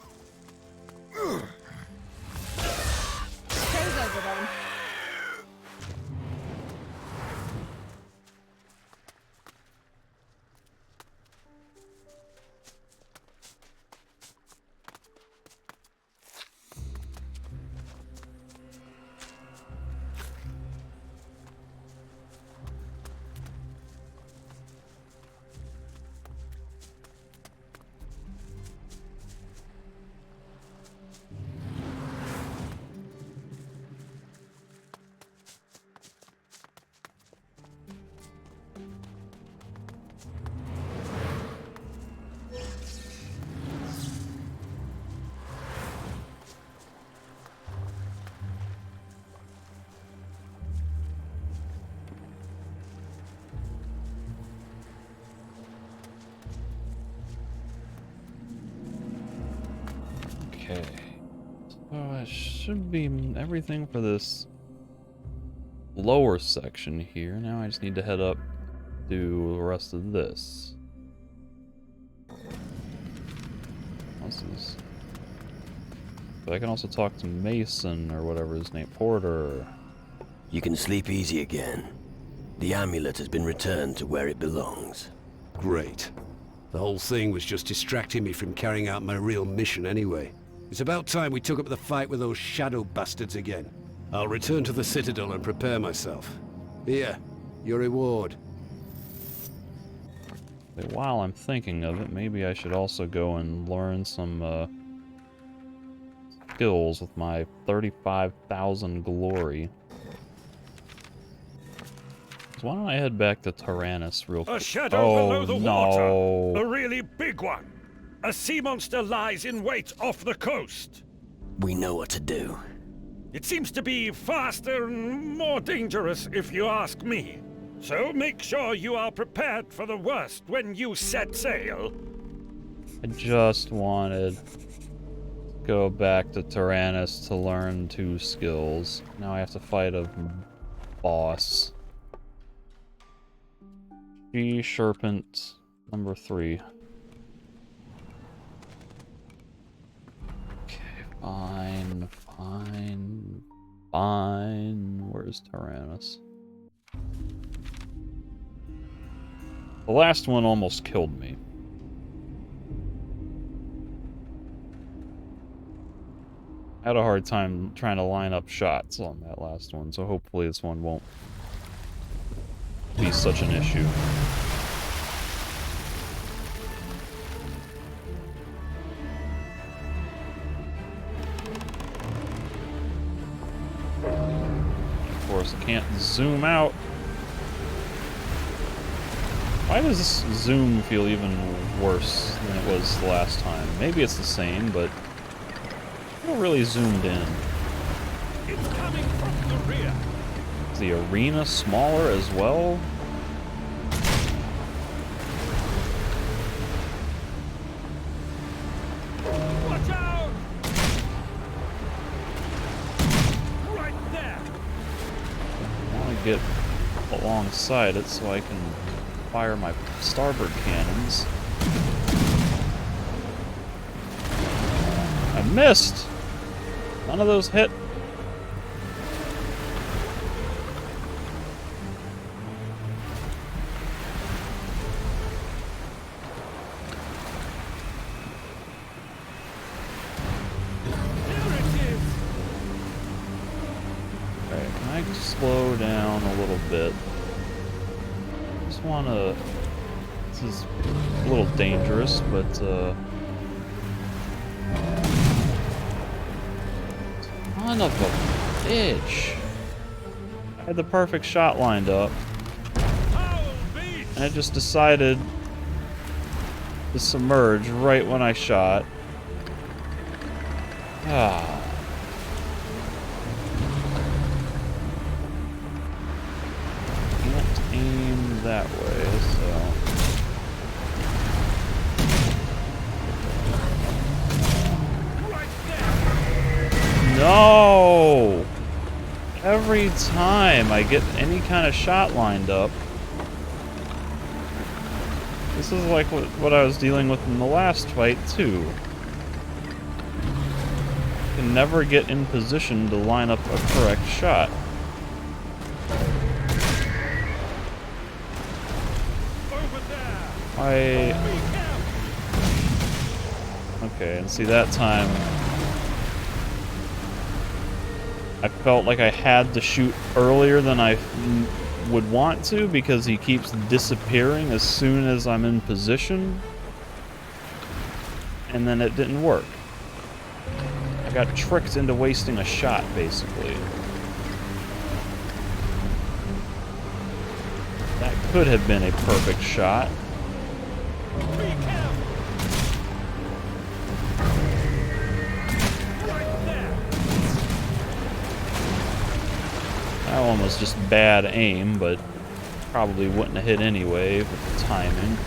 [SPEAKER 5] Show's over then.
[SPEAKER 1] Okay. So it should be everything for this lower section here. Now I just need to head up to the rest of this. What's this? But I can also talk to Mason or whatever his name, Porter.
[SPEAKER 3] You can sleep easy again. The amulet has been returned to where it belongs.
[SPEAKER 4] Great. The whole thing was just distracting me from carrying out my real mission anyway. It's about time we took up the fight with those shadow bastards again. I'll return to the Citadel and prepare myself. Here, your reward.
[SPEAKER 1] While I'm thinking of it, maybe I should also go and learn some skills with my 35,000 glory. So why don't I head back to Tyrannus real quick?
[SPEAKER 14] A shadow below the water. A
[SPEAKER 1] No.
[SPEAKER 14] really big one. A sea monster lies in wait off the coast.
[SPEAKER 3] We know what to do.
[SPEAKER 14] It seems to be faster and more dangerous, if you ask me. So make sure you are prepared for the worst when you set sail.
[SPEAKER 1] I just wanted to go back to Tyrannus to learn 2 skills. Now I have to fight a boss. G Serpent number 3. Okay, fine. Where's Tyrannus? The last one almost killed me. I had a hard time trying to line up shots on that last one, so hopefully this one won't be such an issue. Of course, I can't zoom out. Why does this zoom feel even worse than it was the last time? Maybe it's the same, but I feel really zoomed in.
[SPEAKER 14] It's coming from the rear.
[SPEAKER 1] Is the arena smaller as well?
[SPEAKER 14] Watch out! Right there.
[SPEAKER 1] I want to get alongside it so I can fire my starboard cannons. I missed! None of those hit. Okay, can I slow down a little bit? Just wanna... This is a little dangerous, but son of a bitch. I had the perfect shot lined up. And I just decided to submerge right when I shot. Ah. Can't aim that way, so... No! Every time I get any kind of shot lined up. This is like what I was dealing with in the last fight, too. can never get in position to line up a correct shot. Okay, and see that time I felt like I had to shoot earlier than I would want to because he keeps disappearing as soon as I'm in position, and then it didn't work. I got tricked into wasting a shot, basically. That could have been a perfect shot. That one was just bad aim, but probably wouldn't have hit anyway with the timing.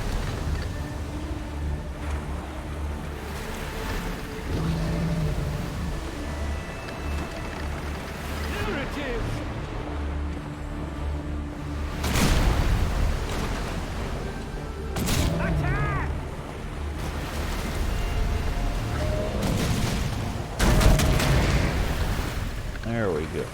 [SPEAKER 1] There we go.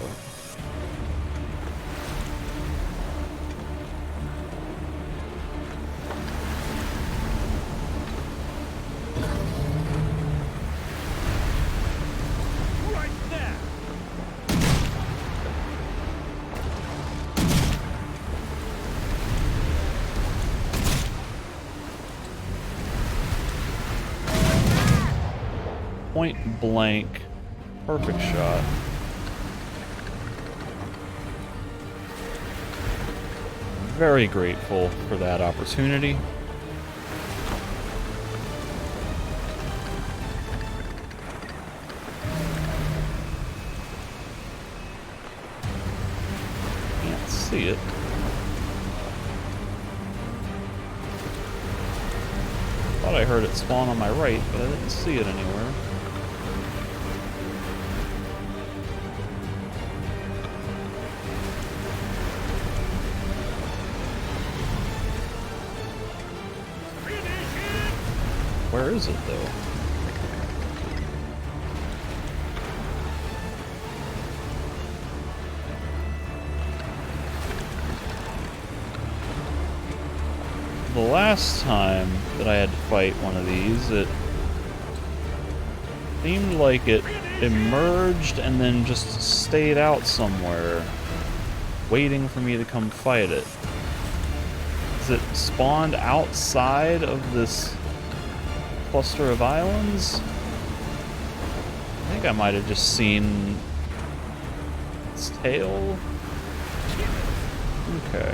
[SPEAKER 1] Point blank, perfect shot. Very grateful for that opportunity. Can't see it. Thought I heard it spawn on my right, but I didn't see it anywhere. Where is it, though? The last time that I had to fight one of these, it seemed like it emerged and then just stayed out somewhere, waiting for me to come fight it. Is it spawned outside of this cluster of islands? I think I might have just seen its tail. Okay.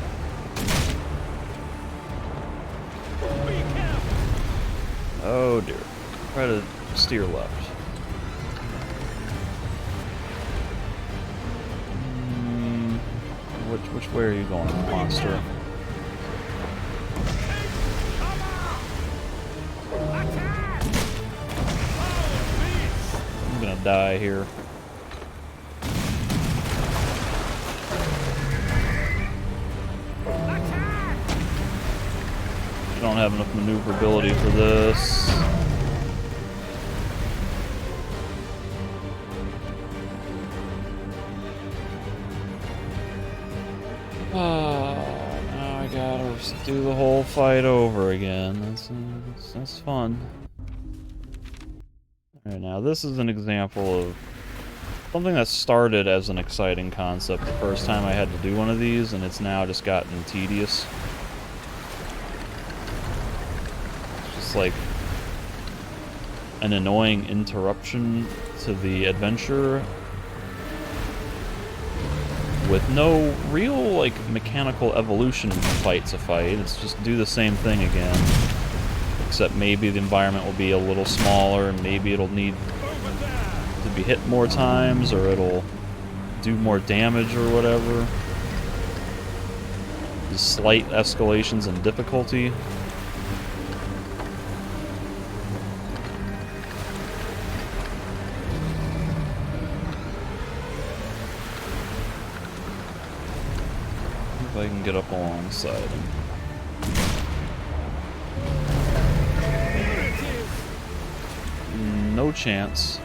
[SPEAKER 1] Oh dear. Try to steer left. Which way are you going, monster? I'm gonna die here. I don't have enough maneuverability for this. Now I gotta do the whole fight over again. That's fun. Alright, now this is an example of something that started as an exciting concept the first time I had to do one of these, and it's now just gotten tedious. It's just like an annoying interruption to the adventure with no real, like, mechanical evolution from fight to fight. It's just do the same thing again. Except maybe the environment will be a little smaller, maybe it'll need to be hit more times, or it'll do more damage or whatever. Just slight escalations in difficulty. If I can get up alongside him. No chance.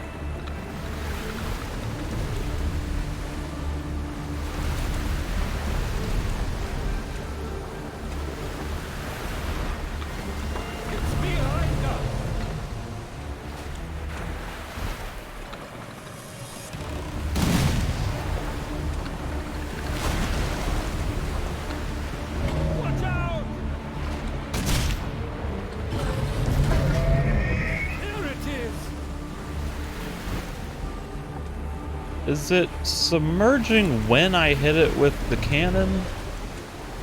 [SPEAKER 1] Is it submerging when I hit it with the cannon?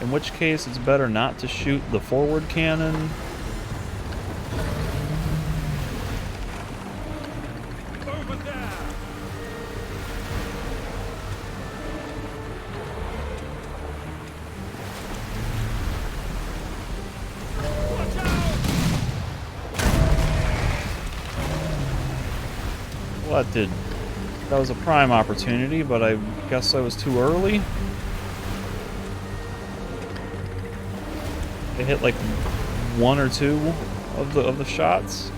[SPEAKER 1] In which case, it's better not to shoot the forward cannon.
[SPEAKER 14] Over there! Watch out!
[SPEAKER 1] What did... That was a prime opportunity, but I guess I was too early. They hit like one or two of the shots.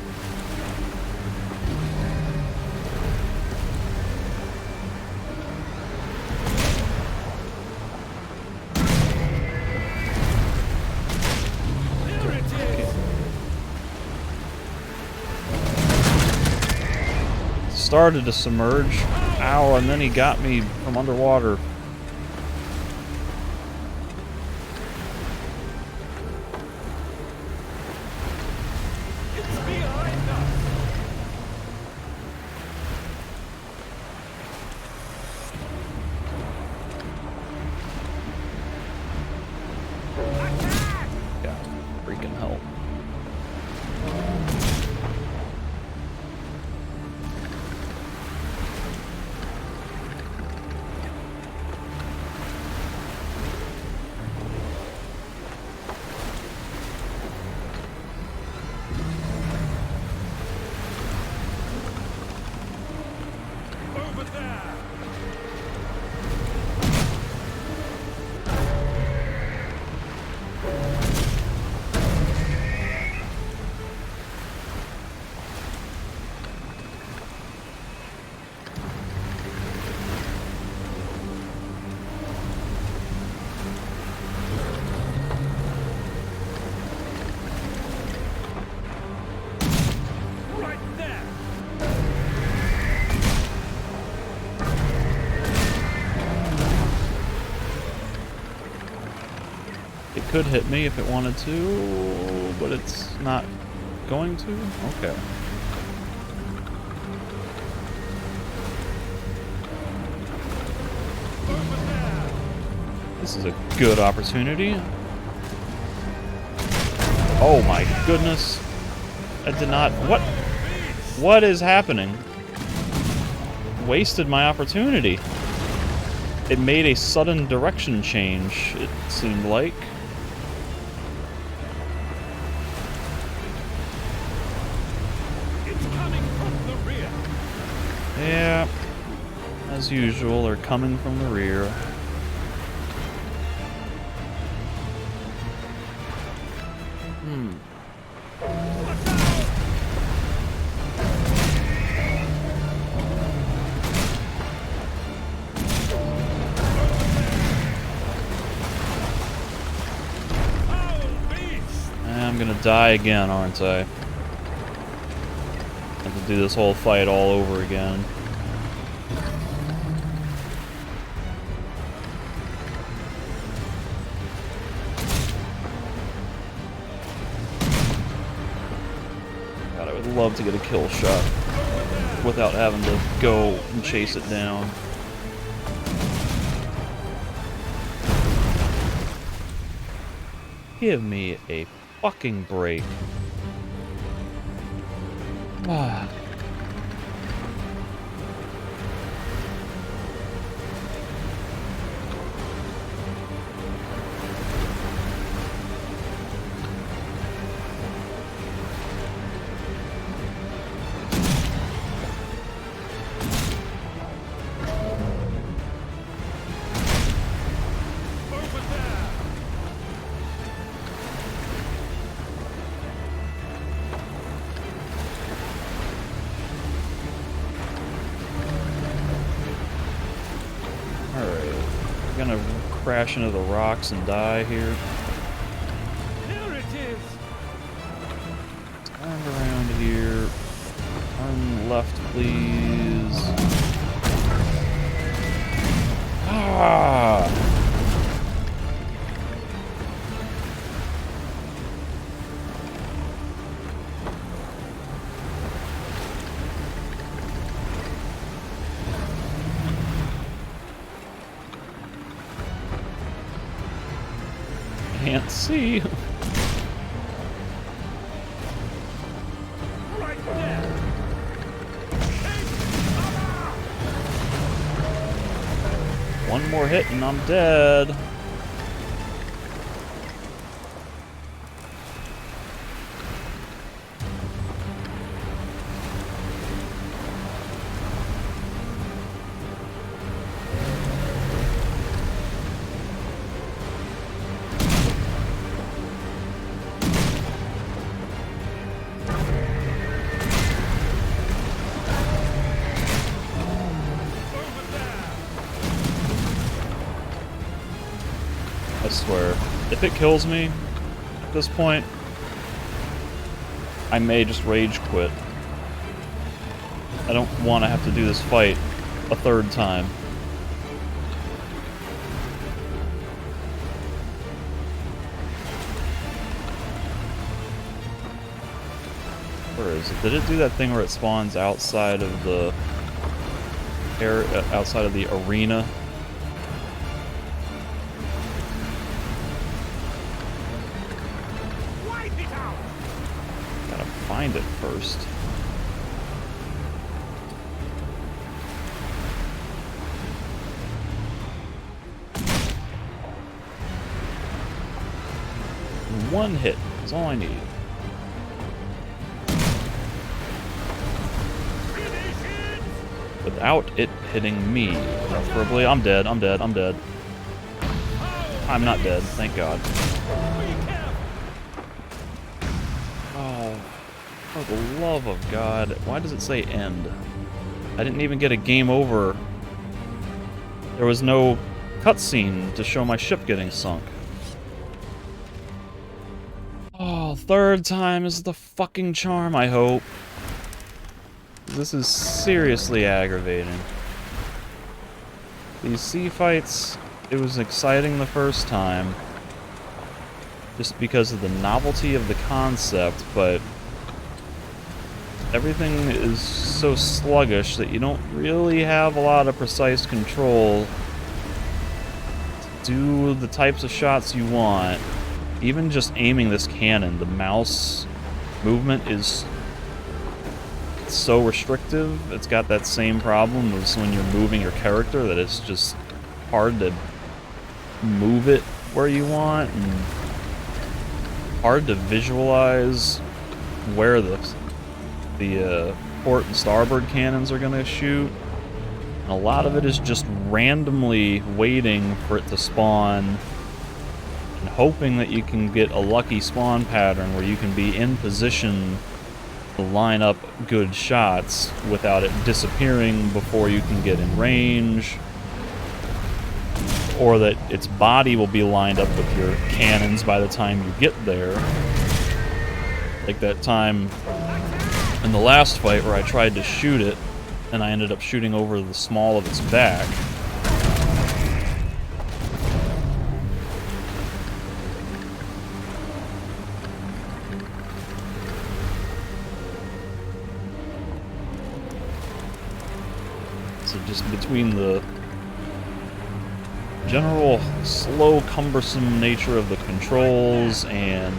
[SPEAKER 14] There it is!
[SPEAKER 1] Started to submerge. Ow, and then he got me from underwater.
[SPEAKER 14] It's behind us!
[SPEAKER 1] Yeah, freaking hell.
[SPEAKER 14] Over there! Right there!
[SPEAKER 1] It could hit me if it wanted to, but it's not going to? Okay. This is a good opportunity. Oh my goodness. I did not... What? What is happening? Wasted my opportunity. It made a sudden direction change, it seemed like.
[SPEAKER 14] It's coming from the rear!
[SPEAKER 1] Yeah. As usual, they're coming from the rear. I'm gonna die again, aren't I? Have to do this whole fight all over again. God, I would love to get a kill shot without having to go and chase it down. Give me a fucking break. Ah. Gonna crash into the rocks and die here.
[SPEAKER 14] There it is!
[SPEAKER 1] Turn around here. Turn left, please. Ah! can't see. One more hit and I'm dead. I swear, if it kills me at this point, I may just rage quit. I don't want to have to do this fight a third time. Where is it? Did it do that thing where it spawns outside of the outside of the arena? Find it first. One hit is all I need. Without it hitting me, preferably. I'm dead, I'm dead, I'm dead. I'm not dead, thank God. For the love of God, why does it say end? I didn't even get a game over. There was no cutscene to show my ship getting sunk. Oh, third time is the fucking charm, I hope. This is seriously aggravating. These sea fights, it was exciting the first time, just because of the novelty of the concept, but everything is so sluggish that you don't really have a lot of precise control to do the types of shots you want. Even just aiming this cannon, the mouse movement is so restrictive. It's got that same problem as when you're moving your character, that it's just hard to move it where you want and hard to visualize where the port and starboard cannons are going to shoot. And a lot of it is just randomly waiting for it to spawn and hoping that you can get a lucky spawn pattern where you can be in position to line up good shots without it disappearing before you can get in range, or that its body will be lined up with your cannons by the time you get there. Like that time in the last fight where I tried to shoot it, and I ended up shooting over the small of its back. So just between the general slow, cumbersome nature of the controls and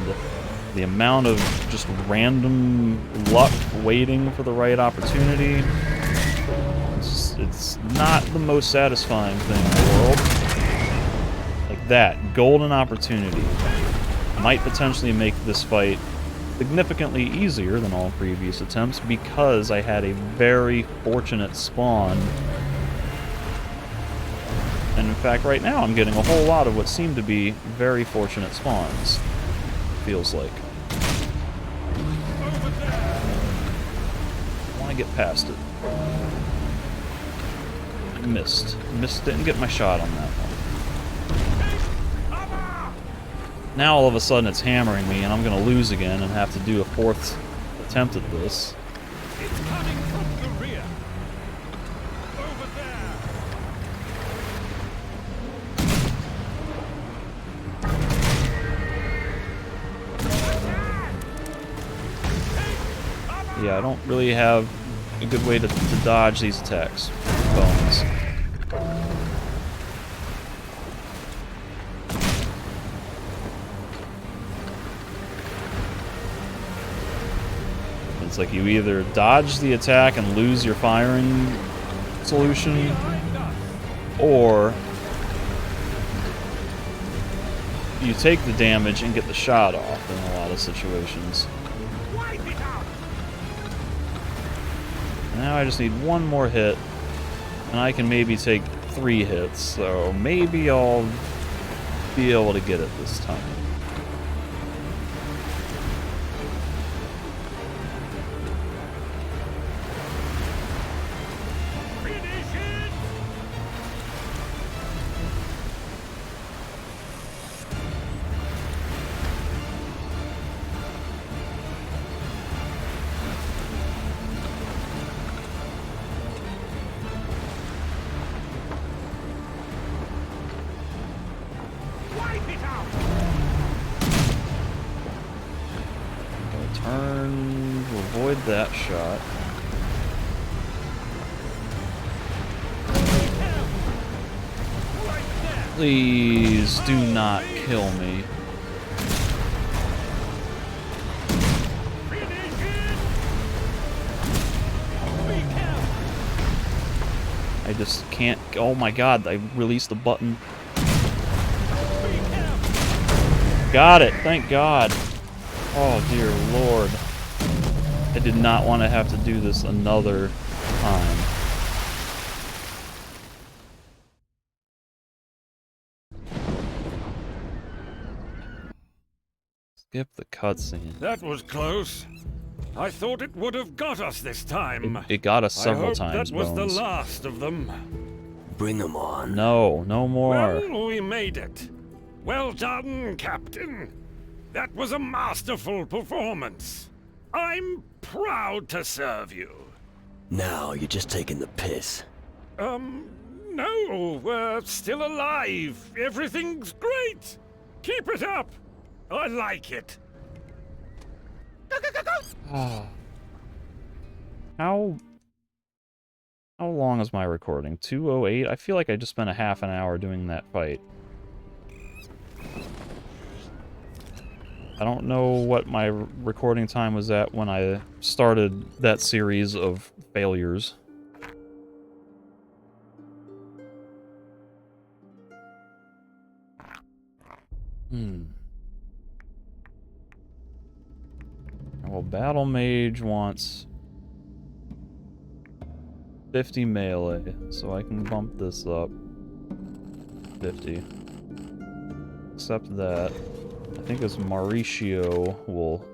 [SPEAKER 1] the amount of just random luck waiting for the right opportunity, it's not the most satisfying thing in the world. Like that golden opportunity might potentially make this fight significantly easier than all previous attempts because I had a very fortunate spawn. And in fact, right now I'm getting a whole lot of what seem to be very fortunate spawns. Feels like. I want to get past it. Missed. Didn't get my shot on that one. Now all of a sudden it's hammering me and I'm going to lose again and have to do a fourth attempt at this.
[SPEAKER 14] It's coming from the rear. Over there.
[SPEAKER 1] Yeah, I don't really have a good way to dodge these attacks. Bones. It's like you either dodge the attack and lose your firing solution, or you take the damage and get the shot off in a lot of situations. Now I just need one more hit, and I can maybe take 3 hits, so maybe I'll be able to get it this time. Turn to avoid that shot. Please do not kill me. I just can't. Oh my god, I released the button. Got it, thank god. Oh dear lord. I did not want to have to do this another time. Skip the cutscene.
[SPEAKER 14] That was close. I thought it would have got us this time.
[SPEAKER 1] It got us several
[SPEAKER 14] I hope
[SPEAKER 1] times,
[SPEAKER 14] that was
[SPEAKER 1] Bones.
[SPEAKER 14] the last of them.
[SPEAKER 3] Bring them on.
[SPEAKER 1] No, no more.
[SPEAKER 14] Well, we made it. Well done, Captain. That was a masterful performance. I'm proud to serve you.
[SPEAKER 3] Now you're just taking the piss.
[SPEAKER 14] No, we're still alive. Everything's great. Keep it up. I like it.
[SPEAKER 1] How long is my recording? 2:08? I feel like I just spent a half an hour doing that fight. I don't know what my recording time was at when I started that series of failures. Well, Battle Mage wants 50 melee, so I can bump this up 50. Except that I think this Mauricio will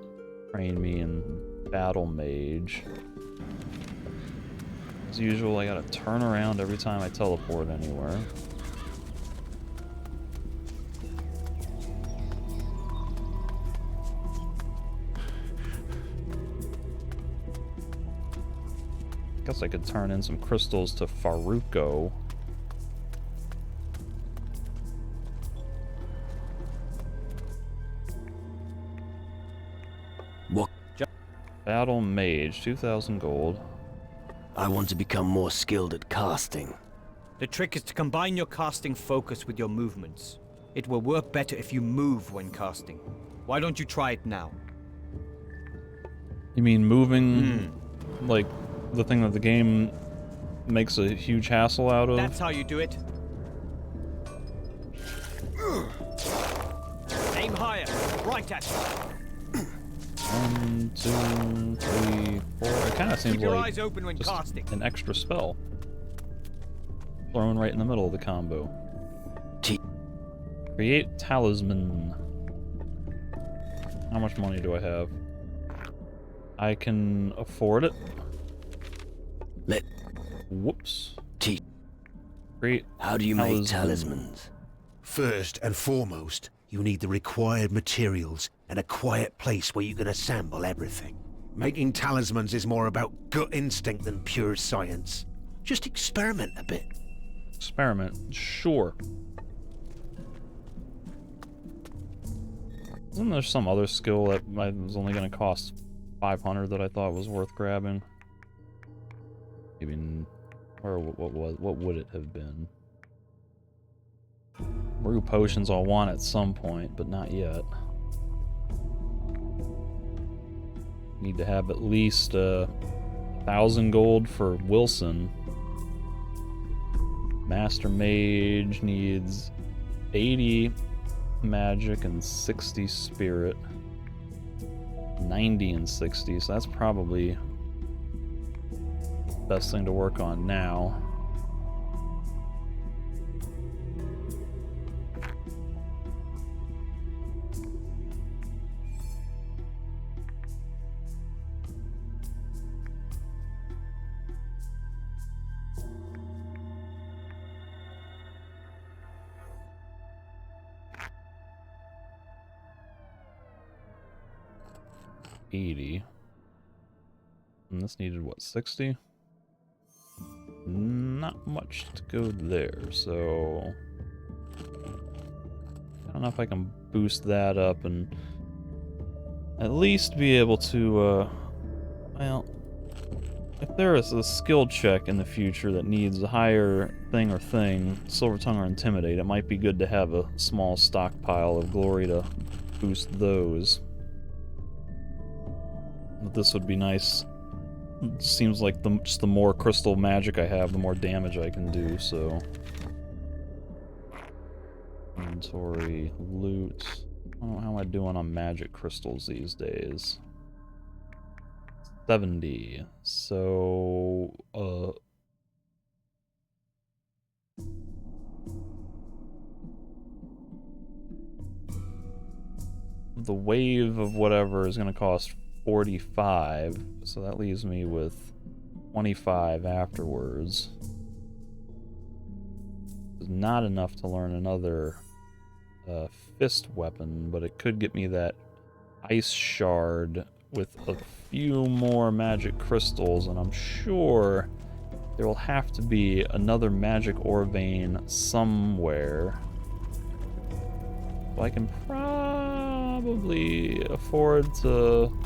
[SPEAKER 1] train me in Battle Mage. As usual, I gotta turn around every time I teleport anywhere. Guess I could turn in some crystals to Faruko.
[SPEAKER 3] What?
[SPEAKER 1] Battle Mage, 2,000 gold.
[SPEAKER 3] I want to become more skilled at casting.
[SPEAKER 15] The trick is to combine your casting focus with your movements. It will work better if you move when casting. Why don't you try it now?
[SPEAKER 1] You mean moving, like, the thing that the game makes a huge hassle out of?
[SPEAKER 15] That's how you do it. Aim higher, right at it.
[SPEAKER 1] 1, 2, 3, 4. It kind of seems
[SPEAKER 15] Keep your
[SPEAKER 1] like
[SPEAKER 15] eyes open when
[SPEAKER 1] just
[SPEAKER 15] casting.
[SPEAKER 1] an extra spell. Thrown right in the middle of the combo. Create talisman. How much money do I have? I can afford it. Whoops. Create.
[SPEAKER 3] How do you make talismans?
[SPEAKER 4] First and foremost, you need the required materials and a quiet place where you can assemble everything. Making talismans is more about gut instinct than pure science. Just experiment a bit.
[SPEAKER 1] Experiment, sure. Isn't there some other skill that was only going to cost 500 that I thought was worth grabbing? Even, or what would it have been? Brew potions I'll want at some point, but not yet. Need to have at least 1,000 gold for Wilson. Master Mage needs 80 magic and 60 spirit. 90 and 60, so that's probably the best thing to work on now. $80. And this needed, what, 60? Not much to go there, so... I don't know if I can boost that up and at least be able to, well... If there is a skill check in the future that needs a higher thing, Silver Tongue or Intimidate, it might be good to have a small stockpile of glory to boost those. But this would be nice. It seems like just the more crystal magic I have, the more damage I can do, so... Inventory, loot... Oh, how am I doing on magic crystals these days? 70. So... The wave of whatever is going to cost 45, so that leaves me with 25 afterwards. It's not enough to learn another fist weapon, but it could get me that ice shard with a few more magic crystals, and I'm sure there will have to be another magic ore vein somewhere. So I can probably afford to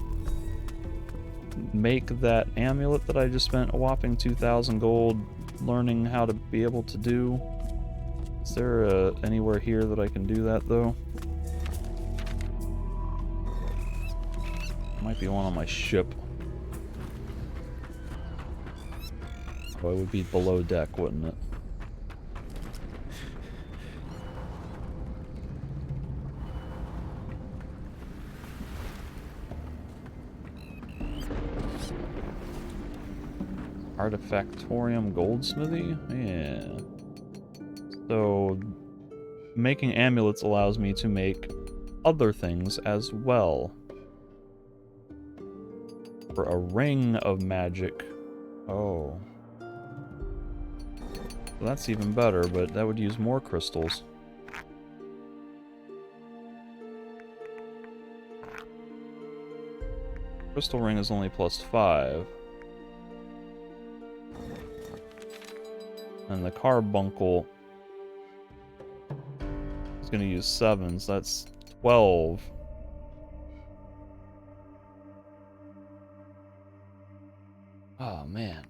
[SPEAKER 1] make that amulet that I just spent a whopping 2,000 gold learning how to be able to do. Is there anywhere here that I can do that, though? Might be one on my ship. Oh, it would be below deck, wouldn't it? Artifactorium Goldsmithy? Yeah. So, making amulets allows me to make other things as well. For a ring of magic. Oh. So that's even better, but that would use more crystals. Crystal ring is only +5. And the carbuncle is going to use 7, so that's 12. Oh, man.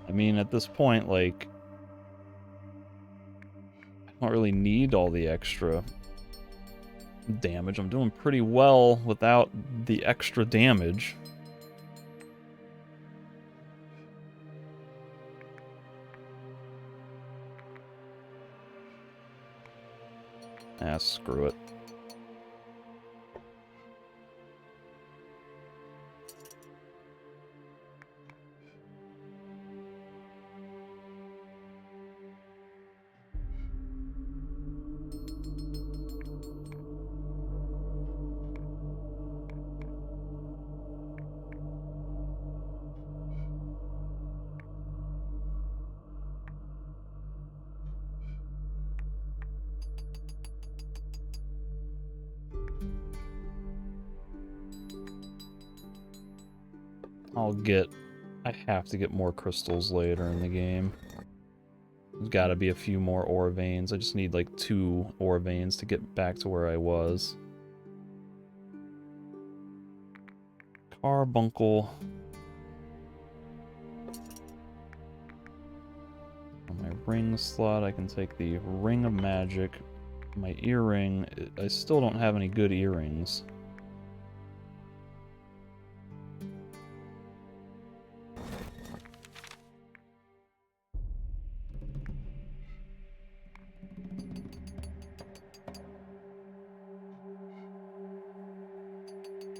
[SPEAKER 1] I mean, at this point, like, I don't really need all the extra damage. I'm doing pretty well without the extra damage. Ah, screw it. I have to get more crystals later in the game. There's gotta be a few more ore veins. I just need like 2 ore veins to get back to where I was. Carbuncle. On my ring slot, I can take the Ring of Magic, My earring, I still don't have any good earrings.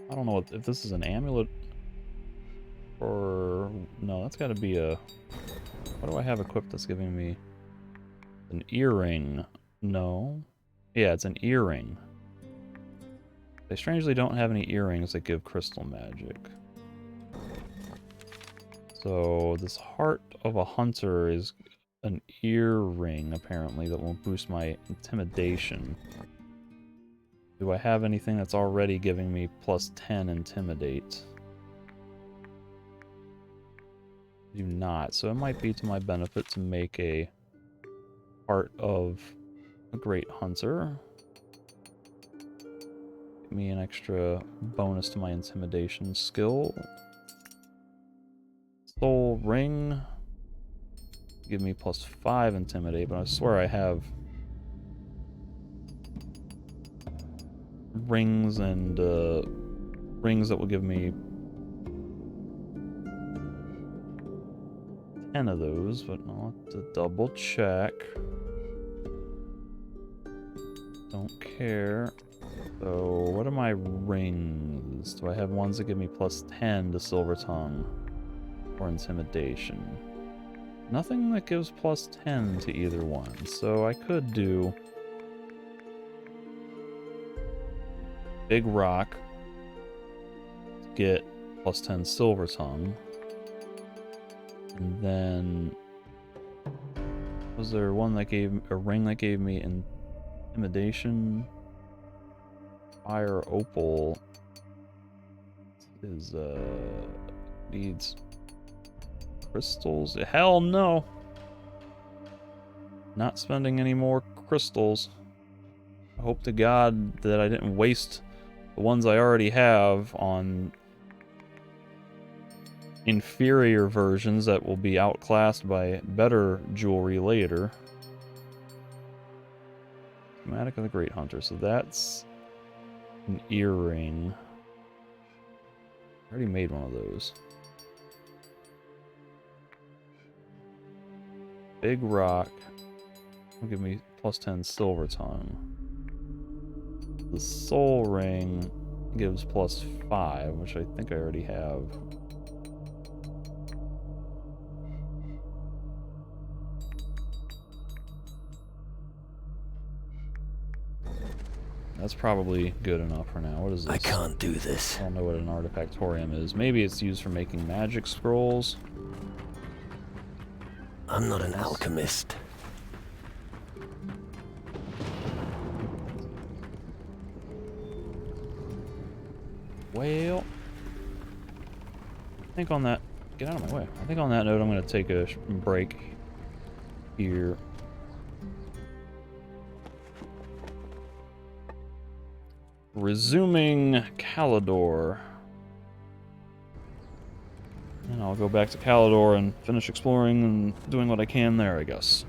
[SPEAKER 1] I don't know if this is an amulet or... No, that's gotta be a... What do I have equipped that's giving me an earring? No. Yeah, it's an earring. They strangely don't have any earrings that give crystal magic. So this heart of a hunter is an earring, apparently, that will boost my intimidation. Do I have anything that's already giving me plus 10 intimidate? Do not. So it might be to my benefit to make a heart of a great hunter. Give me an extra bonus to my intimidation skill. Soul ring. Give me plus 5 intimidate, but I swear I have rings and rings that will give me 10 of those, but I'll have to double check. Don't care. So what are my rings? Do I have ones that give me plus 10 to Silver Tongue or intimidation? Nothing that gives plus 10 to either one, so I could do Big Rock to get plus 10 Silver Tongue. And then... Was there one that gave... a ring that gave me intimidation? Fire Opal is, needs crystals? Hell no! Not spending any more crystals. I hope to God that I didn't waste the ones I already have on inferior versions that will be outclassed by better jewelry later. Schematic of the Great Hunter, so that's an earring. I already made one of those. Big Rock will give me plus 10 Silver Tongue. The Soul Ring gives plus 5, which I think I already have. That's probably good enough for now. What is this?
[SPEAKER 3] I can't do this.
[SPEAKER 1] I don't know what an artifactorium is. Maybe it's used for making magic scrolls.
[SPEAKER 3] I'm not an alchemist.
[SPEAKER 1] Well, I think on that... Get out of my way. I think on that note, I'm going to take a break here. Resuming Calidor. And I'll go back to Calidor and finish exploring and doing what I can there, I guess.